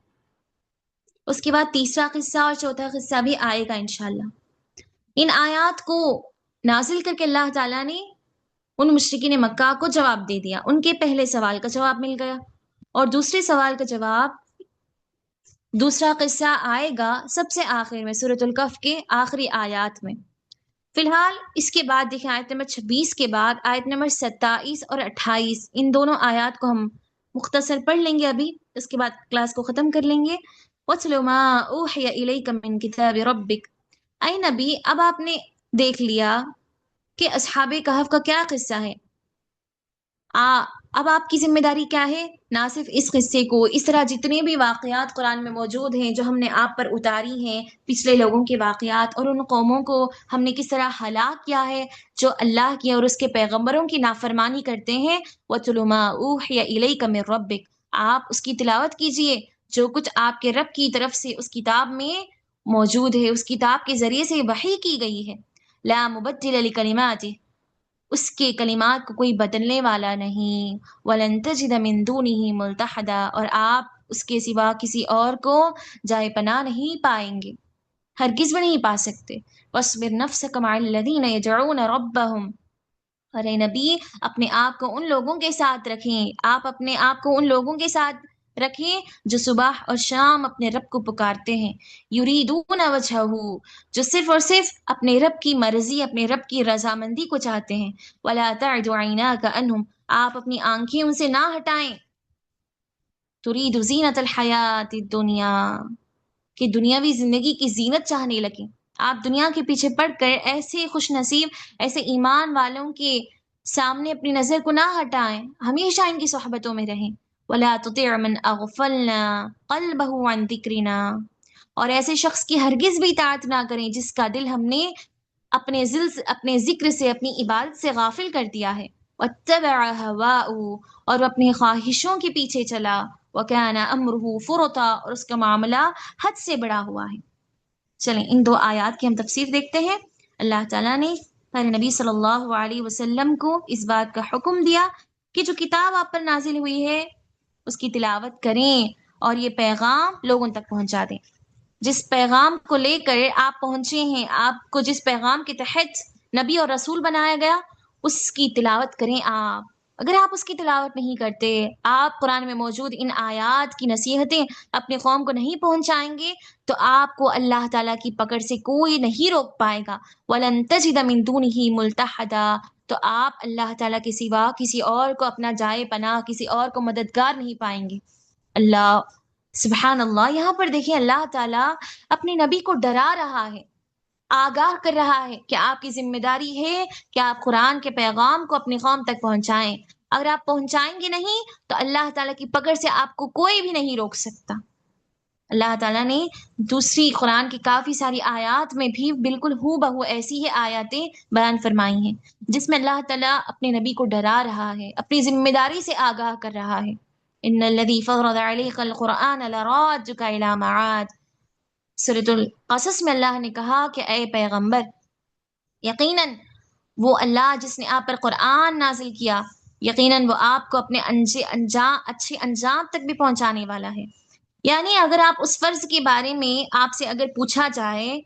اس کے بعد تیسرا قصہ اور چوتھا قصہ بھی آئے گا انشاءاللہ. ان آیات کو نازل کر کے اللہ تعالیٰ نے ان مشرکین مکہ کو جواب دے دیا. ان کے پہلے سوال کا جواب مل گیا، اور دوسرے سوال کا جواب، دوسرا قصہ آئے گا سب سے آخر میں، سورۃ الکہف کے آخری آیات میں. فی الحال اس کے بعد دیکھیں، آیت نمبر 26 کے بعد آیت نمبر 27 اور 28، ان دونوں آیات کو ہم مختصر پڑھ لیں گے ابھی، اس کے بعد کلاس کو ختم کر لیں گے. وَاتْلُ مَا أُوحِيَ إِلَيْكَ مِنْ كِتَابِ رَبِّكَ، اے نبی اب آپ نے دیکھ لیا کہ اصحاب کہف کا کیا قصہ ہے۔ اب آپ کی ذمہ داری کیا ہے؟ نہ صرف اس قصے کو، اس طرح جتنے بھی واقعات قرآن میں موجود ہیں جو ہم نے آپ پر اتاری ہیں، پچھلے لوگوں کے واقعات، اور ان قوموں کو ہم نے کس طرح ہلاک کیا ہے جو اللہ کی اور اس کے پیغمبروں کی نافرمانی کرتے ہیں۔ وَاتْلُ مَا أُوحِيَ إِلَيْكَ مِن رَبِّكَ، آپ اس کی تلاوت کیجئے جو کچھ آپ کے رب کی طرف سے اس کتاب میں موجود ہے، اس کتاب کے ذریعے سے وحی کی گئی ہے۔ لا مبدل لکلماتہ، اس کے کلمات کو کوئی بدلنے والا نہیں۔ وَلَن تَجِدَ مِن دُونِهِ مُلْتَحَدًا، اور آپ اس کے سوا کسی اور کو جائے پناہ نہیں پائیں گے، ہرگز بھی نہیں پا سکتے۔ وَاصْبِرْ نَفْسَكَ مَعَ الَّذِينَ يَدْعُونَ رَبَّهُمْ، ارے نبی اپنے آپ کو ان لوگوں کے ساتھ رکھیں، آپ اپنے آپ کو ان لوگوں کے ساتھ رکھیں جو صبح اور شام اپنے رب کو پکارتے ہیں۔ یریدون وجہہ، جو صرف اور صرف اپنے رب کی مرضی، اپنے رب کی رضامندی کو چاہتے ہیں۔ ولا تعد عیناک عنہم، آپ اپنی آنکھیں ان سے نہ ہٹائیں۔ ترید زینت الحیات الدنیا، کہ دنیاوی زندگی کی زینت چاہنے لگیں۔ آپ دنیا کے پیچھے پڑ کر ایسے خوش نصیب، ایسے ایمان والوں کے سامنے اپنی نظر کو نہ ہٹائیں، ہمیشہ ان کی صحبتوں میں رہیں۔ وَلَا تُطِعْ مَنْ أَغْفَلْنَا قَلْبَهُ عَنْ ذِكْرِنَا، اور ایسے شخص کی ہرگز بھی اطاعت نہ کریں جس کا دل ہم نے اپنے ذکر سے، اپنی عبادت سے غافل کر دیا ہے۔ وَاتَّبَعَ هَوَاءَهُ، اور وہ اپنی خواہشوں کے پیچھے چلا۔ وَكَانَ أَمْرُهُ فُرُطًا، اور اس کا معاملہ حد سے بڑا ہوا ہے۔ چلیں ان دو آیات کی ہم تفسیر دیکھتے ہیں۔ اللہ تعالیٰ نے پیارے نبی صلی اللہ علیہ وسلم کو اس بات کا حکم دیا کہ جو کتاب آپ پر نازل ہوئی ہے اس کی تلاوت کریں اور یہ پیغام لوگوں تک پہنچا دیں۔ جس پیغام کو لے کر آپ پہنچے ہیں، آپ کو جس پیغام کے تحت نبی اور رسول بنایا گیا، اس کی تلاوت کریں آپ۔ اگر آپ اس کی تلاوت نہیں کرتے، آپ قرآن میں موجود ان آیات کی نصیحتیں اپنے قوم کو نہیں پہنچائیں گے، تو آپ کو اللہ تعالیٰ کی پکڑ سے کوئی نہیں روک پائے گا۔ وَلَن تَجِدَ مِن دُونِهِ مُلْتَحَدًا، تو آپ اللہ تعالیٰ کے سوا کسی اور کو اپنا جائے پناہ، کسی اور کو مددگار نہیں پائیں گے۔ اللہ سبحان اللہ، یہاں پر دیکھیں اللہ تعالیٰ اپنے نبی کو ڈرا رہا ہے، آگاہ کر رہا ہے کہ آپ کی ذمہ داری ہے کہ آپ قرآن کے پیغام کو اپنی قوم تک پہنچائیں۔ اگر آپ پہنچائیں گے نہیں تو اللہ تعالیٰ کی پکڑ سے آپ کو کوئی بھی نہیں روک سکتا۔ اللہ تعالیٰ نے دوسری قرآن کی کافی ساری آیات میں بھی بالکل ہو بہو ایسی ہی آیاتیں بیان فرمائی ہیں جس میں اللہ تعالیٰ اپنے نبی کو ڈرا رہا ہے، اپنی ذمہ داری سے آگاہ کر رہا ہے۔ ان الذی فرض علیک القرآن لرادک الی معاد، سورۃ القصص میں اللہ نے کہا کہ اے پیغمبر، یقیناً وہ اللہ جس نے آپ پر قرآن نازل کیا، یقیناً وہ آپ کو اپنے اچھے انجام تک بھی پہنچانے والا ہے۔ یعنی اگر آپ اس فرض کے بارے میں آپ سے اگر پوچھا جائے،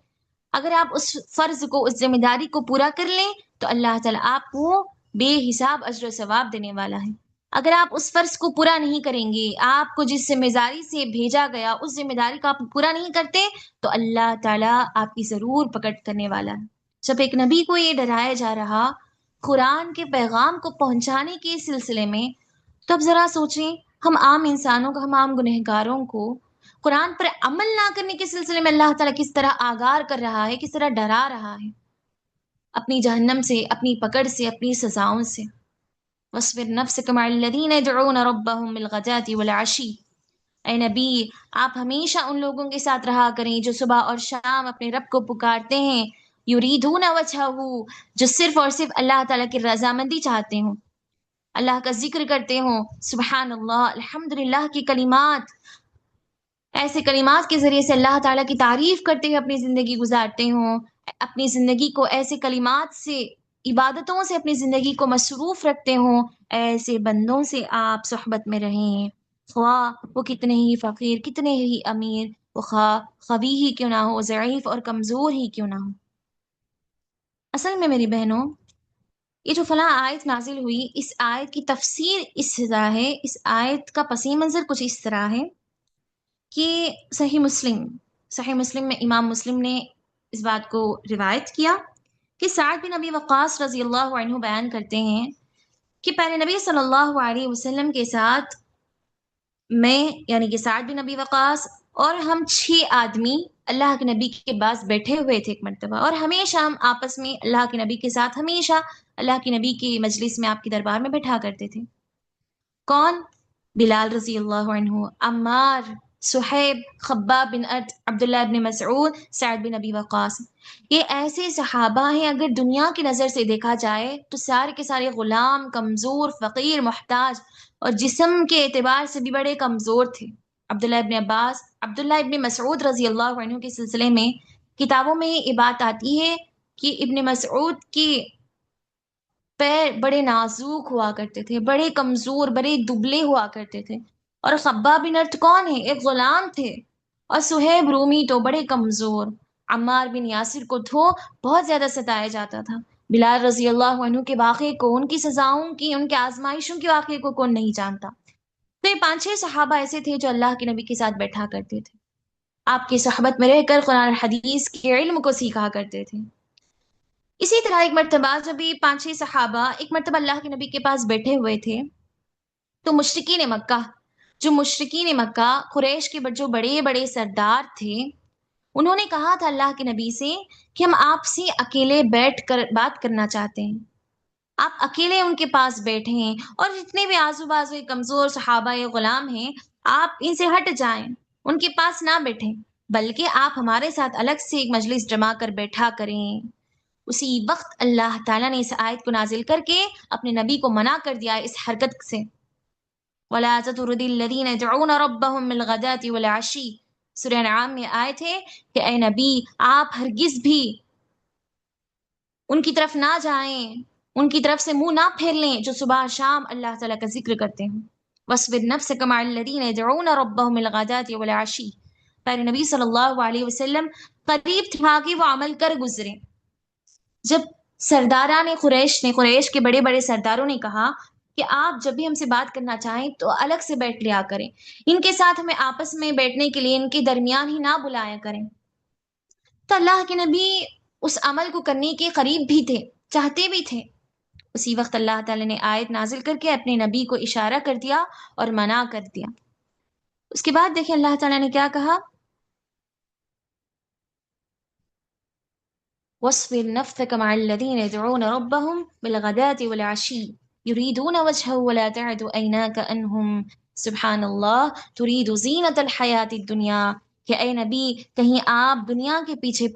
اگر آپ اس فرض کو، اس ذمہ داری کو پورا کر لیں تو اللہ تعالیٰ آپ کو بے حساب اجر و ثواب دینے والا ہے۔ اگر آپ اس فرض کو پورا نہیں کریں گے، آپ کو جس ذمہ داری سے بھیجا گیا اس ذمہ داری کو آپ پورا نہیں کرتے، تو اللہ تعالیٰ آپ کی ضرور پکڑ کرنے والا ہے۔ جب ایک نبی کو یہ ڈرایا جا رہا قرآن کے پیغام کو پہنچانے کے سلسلے میں، تو اب ذرا سوچیں ہم عام انسانوں کو، ہم عام گنہگاروں کو قرآن پر عمل نہ کرنے کے سلسلے میں اللہ تعالیٰ کس طرح آگاہ کر رہا ہے، کس طرح ڈرا رہا ہے اپنی جہنم سے، اپنی پکڑ سے، اپنی سزاؤں سے۔ وَاصْبِرْ نَفْسَكَ مَعَ الَّذِينَ يَدْعُونَ رَبَّهُمْ بِالْغَدَاةِ وَالْعَشِيِّ، اے نبی آپ ہمیشہ ان لوگوں کے ساتھ رہا کریں جو صبح اور شام اپنے رب کو پکارتے ہیں، یریدون وجہہ، جو صرف اور صرف اللہ تعالیٰ کی رضامندی چاہتے ہوں، اللہ کا ذکر کرتے ہوں، سبحان اللہ، الحمدللہ کی کلمات، ایسے کلمات کے ذریعے سے اللہ تعالیٰ کی تعریف کرتے ہوئے اپنی زندگی گزارتے ہوں، اپنی زندگی کو ایسے کلمات سے، عبادتوں سے اپنی زندگی کو مصروف رکھتے ہوں، ایسے بندوں سے آپ صحبت میں رہیں، خواہ وہ کتنے ہی فقیر، کتنے ہی امیر، وہ خواہ قوی ہی کیوں نہ ہو، ضعیف اور کمزور ہی کیوں نہ ہو۔ اصل میں میری بہنوں، یہ جو فلاں آیت نازل ہوئی، اس آیت کی تفسیر اس طرح ہے، اس آیت کا پسی منظر کچھ اس طرح ہے کہ صحیح مسلم میں امام مسلم نے اس بات کو روایت کیا کہ سعد بن ابی وقاص رضی اللہ عنہ بیان کرتے ہیں کہ پیارے نبی صلی اللہ علیہ وسلم کے ساتھ میں، یعنی کہ سعد بن ابی وقاص اور ہم 6 آدمی اللہ کے نبی کے پاس بیٹھے ہوئے تھے ایک مرتبہ، اور ہمیشہ ہم آپس میں اللہ کے نبی کے ساتھ ہمیشہ اللہ کے نبی کی مجلس میں، آپ کے دربار میں بیٹھا کرتے تھے۔ کون؟ بلال رضی اللہ عنہ، عمار، صہیب، خباب بن ارد، عبداللہ بن مسعود، سعد بن ابی وقاص۔ یہ ایسے صحابہ ہیں، اگر دنیا کی نظر سے دیکھا جائے تو سارے کے سارے غلام، کمزور، فقیر، محتاج، اور جسم کے اعتبار سے بھی بڑے کمزور تھے۔ عبداللہ ابن عباس، عبداللہ ابن مسعود رضی اللہ عنہ کے سلسلے میں کتابوں میں یہ بات آتی ہے کہ ابن مسعود کی پیر بڑے نازک ہوا کرتے تھے، بڑے کمزور، بڑے دبلے ہوا کرتے تھے۔ اور خباب بن ارت کون ہے؟ ایک غلام تھے۔ اور صہیب رومی تو بڑے کمزور۔ عمار بن یاسر کو تو بہت زیادہ ستایا جاتا تھا۔ بلال رضی اللہ عنہ کے واقعے کو، ان کی سزاؤں کی، ان کے آزمائشوں کے واقعے کو کون نہیں جانتا؟ تو یہ 5-6 صحابہ ایسے تھے جو اللہ کے نبی کے ساتھ بیٹھا کرتے تھے، آپ کی صحبت میں رہ کر قرآن اور حدیث کے علم کو سیکھا کرتے تھے۔ اسی طرح ایک مرتبہ جب یہ 5-6 صحابہ ایک مرتبہ اللہ کے نبی کے پاس بیٹھے ہوئے تھے، تو مشرکین مکہ، قریش کے جو بڑے بڑے سردار تھے، انہوں نے کہا تھا اللہ کے نبی سے کہ ہم آپ سے اکیلے بیٹھ کر بات کرنا چاہتے ہیں، آپ اکیلے ان کے پاس بیٹھے ہیں، اور جتنے بھی آزو بازو کمزور صحابہ غلام ہیں، آپ ان سے ہٹ جائیں، ان کے پاس نہ بیٹھیں، بلکہ آپ ہمارے ساتھ الگ سے ایک مجلس جما کر بیٹھا کریں۔ اسی وقت اللہ تعالیٰ نے اس آیت کو نازل کر کے اپنے نبی کو منع کر دیا اس حرکت سے۔ وَلَا تَطْرُدِ الَّذِينَ يَدْعُونَ رَبَّهُم بِالْغَدَاةِ وَالْعَشِيِّ، سورہ انعام میں آیت ہے کہ اے نبی، آپ ہرگز بھی ان کی طرف نہ جائیں، ان کی طرف سے منہ نہ پھیر لیں جو صبح شام اللہ تعالیٰ کا ذکر کرتے ہیں۔ وَاصْبِرْ نَفْسَكَ مَعَ الَّذِينَ يَدْعُونَ رَبَّهُم بِالْغَدَاةِ وَالْعَشِيِّ، پیارے نبی صلی اللہ علیہ وسلم قریب تھا کہ وہ عمل کر گزرے۔ جب قریش کے بڑے بڑے سرداروں نے کہا کہ آپ جب بھی ہم سے بات کرنا چاہیں تو الگ سے بیٹھ لیا کریں، ان کے ساتھ ہمیں آپس میں بیٹھنے کے لیے ان کے درمیان ہی نہ بلایا کریں، تو اللہ کے نبی اس عمل کو کرنے کے قریب بھی تھے، چاہتے بھی تھے۔ اسی وقت اللہ تعالیٰ نے آیت نازل کر کے اپنے نبی کو اشارہ کر دیا اور منع کر دیا۔ اس کے بعد دیکھیں اللہ تعالیٰ نے کیا کہا، وَاصْبِرْ نَفْسَكَ مَعَ الَّذِينَ يَدْعُونَ رَبَّهُم بِالْغَدَاةِ وَالْعَشِيِّ يُرِيدُونَ وَجْهَهُ وَلَا تَعْدُ عَيْنَاكَ عَنْهُمْ سبحان اللہ تُرِيدُ زِينَةَ الْحَيَاةِ الدُّنْيَا، کہ اے نبی کہیں آپ دنیا کے پیچھے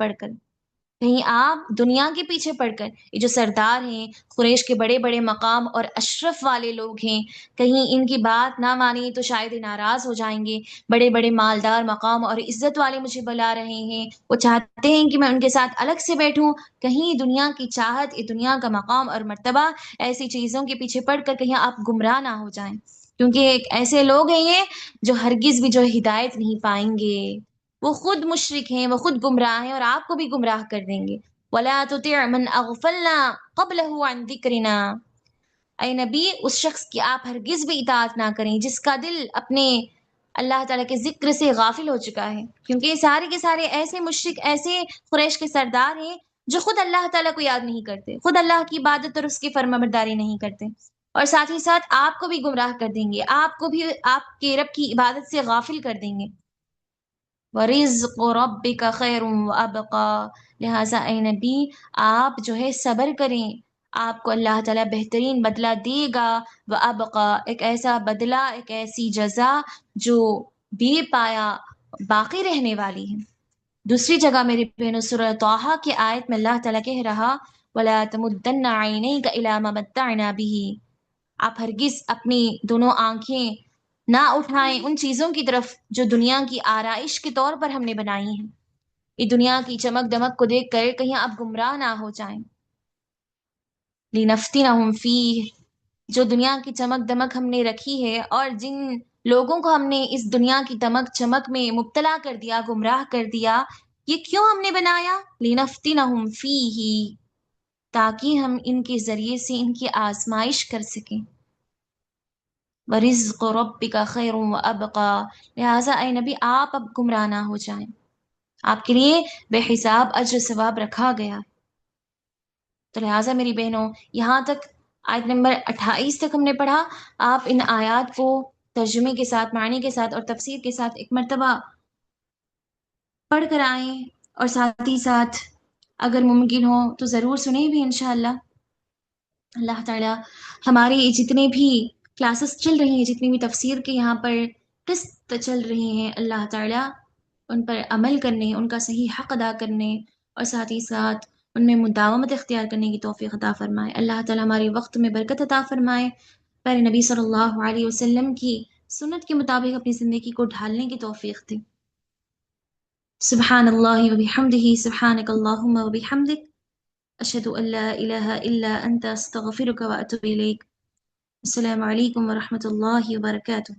پڑ کر، یہ جو سردار ہیں، قریش کے بڑے بڑے مقام اور اشرف والے لوگ ہیں، کہیں ان کی بات نہ مانی تو شاید ناراض ہو جائیں گے، بڑے بڑے مالدار مقام اور عزت والے مجھے بلا رہے ہیں، وہ چاہتے ہیں کہ میں ان کے ساتھ الگ سے بیٹھوں، کہیں دنیا کی چاہت، یہ دنیا کا مقام اور مرتبہ، ایسی چیزوں کے پیچھے پڑ کر کہیں آپ گمراہ نہ ہو جائیں، کیونکہ ایک ایسے لوگ ہیں یہ جو ہرگز بھی جو ہدایت نہیں پائیں گے، وہ خود مشرک ہیں، وہ خود گمراہ ہیں اور آپ کو بھی گمراہ کر دیں گے۔ وَلَا تُطِعْ مَنْ أَغْفَلْنَا قَبْلَهُ عَنْ ذِكْرِنَا، اے نبی اس شخص کی آپ ہرگز بھی اطاعت نہ کریں جس کا دل اپنے اللہ تعالیٰ کے ذکر سے غافل ہو چکا ہے، کیونکہ یہ سارے کے سارے ایسے مشرک، ایسے قریش کے سردار ہیں جو خود اللہ تعالیٰ کو یاد نہیں کرتے، خود اللہ کی عبادت اور اس کی فرمانبرداری نہیں کرتے، اور ساتھ ہی ساتھ آپ کو بھی گمراہ کر دیں گے، آپ کو بھی آپ کے رب کی عبادت سے غافل کر دیں گے۔ وَرِزْقُ رَبِّكَ خَيْرٌ وَأَبْقَى، لہٰذا اے نبی آپ جو ہے صبر کریں، آپ کو اللہ تعالیٰ بہترین بدلہ دے گا، وَأَبْقَى، ایک ایسا بدلہ، ایک ایسی جزا جو بے پایا باقی رہنے والی ہے۔ دوسری جگہ میری بہنوں سورہ طٰہٰ کی آیت میں اللہ تعالیٰ کہہ رہا، وَلَا تَمُدَّنَّ عَيْنَيْكَ إِلَىٰ مَا مَتَّعْنَا بِهِ، آپ ہرگز اپنی دونوں آنکھیں نہ اٹھائیں ان چیزوں کی طرف جو دنیا کی آرائش کے طور پر ہم نے بنائی ہیں، یہ دنیا کی چمک دمک کو دیکھ کر کہیں آپ گمراہ نہ ہو جائیں۔ لِنَفْتِنَهُمْ فِيهِ، جو دنیا کی چمک دمک ہم نے رکھی ہے اور جن لوگوں کو ہم نے اس دنیا کی دمک چمک میں مبتلا کر دیا، گمراہ کر دیا، یہ کیوں ہم نے بنایا؟ لِنَفْتِنَهُمْ فِيهِ، تاکہ ہم ان کے ذریعے سے ان کی آزمائش کر سکیں۔ وَرِزْقُ رَبِّكَ خَيْرٌ وَأَبْقَى، لہٰذا اے نبی آپ اب گمراہ نہ ہو جائیں، آپ کے لیے بے حساب اجر و ثواب رکھا گیا۔ تو لہٰذا میری بہنوں یہاں تک آیت نمبر 28 تک ہم نے پڑھا۔ آپ ان آیات کو ترجمے کے ساتھ، معنی کے ساتھ اور تفسیر کے ساتھ ایک مرتبہ پڑھ کر آئیں، اور ساتھ ہی ساتھ اگر ممکن ہو تو ضرور سنیں بھی انشاءاللہ۔ اللہ تعالیٰ ہمارے جتنے بھی کلاسز چل رہی ہیں، جتنی بھی تفسیر کے یہاں پر قسط چل رہی ہیں، اللہ تعالیٰ ان پر عمل کرنے، ان کا صحیح حق ادا کرنے، اور ساتھ ہی ساتھ ان میں مداومت اختیار کرنے کی توفیق عطا فرمائے۔ اللہ تعالیٰ ہمارے وقت میں برکت عطا فرمائے، پیارے نبی صلی اللہ علیہ وسلم کی سنت کے مطابق اپنی زندگی کو ڈھالنے کی توفیق دے۔ سبحان اللہ وبحمدہ، سبحانک اللہم وبحمدک، اشہد ان لا الہ الا انت، استغفرک واتوب الیک۔ السلام علیکم ورحمۃ اللہ وبرکاتہ۔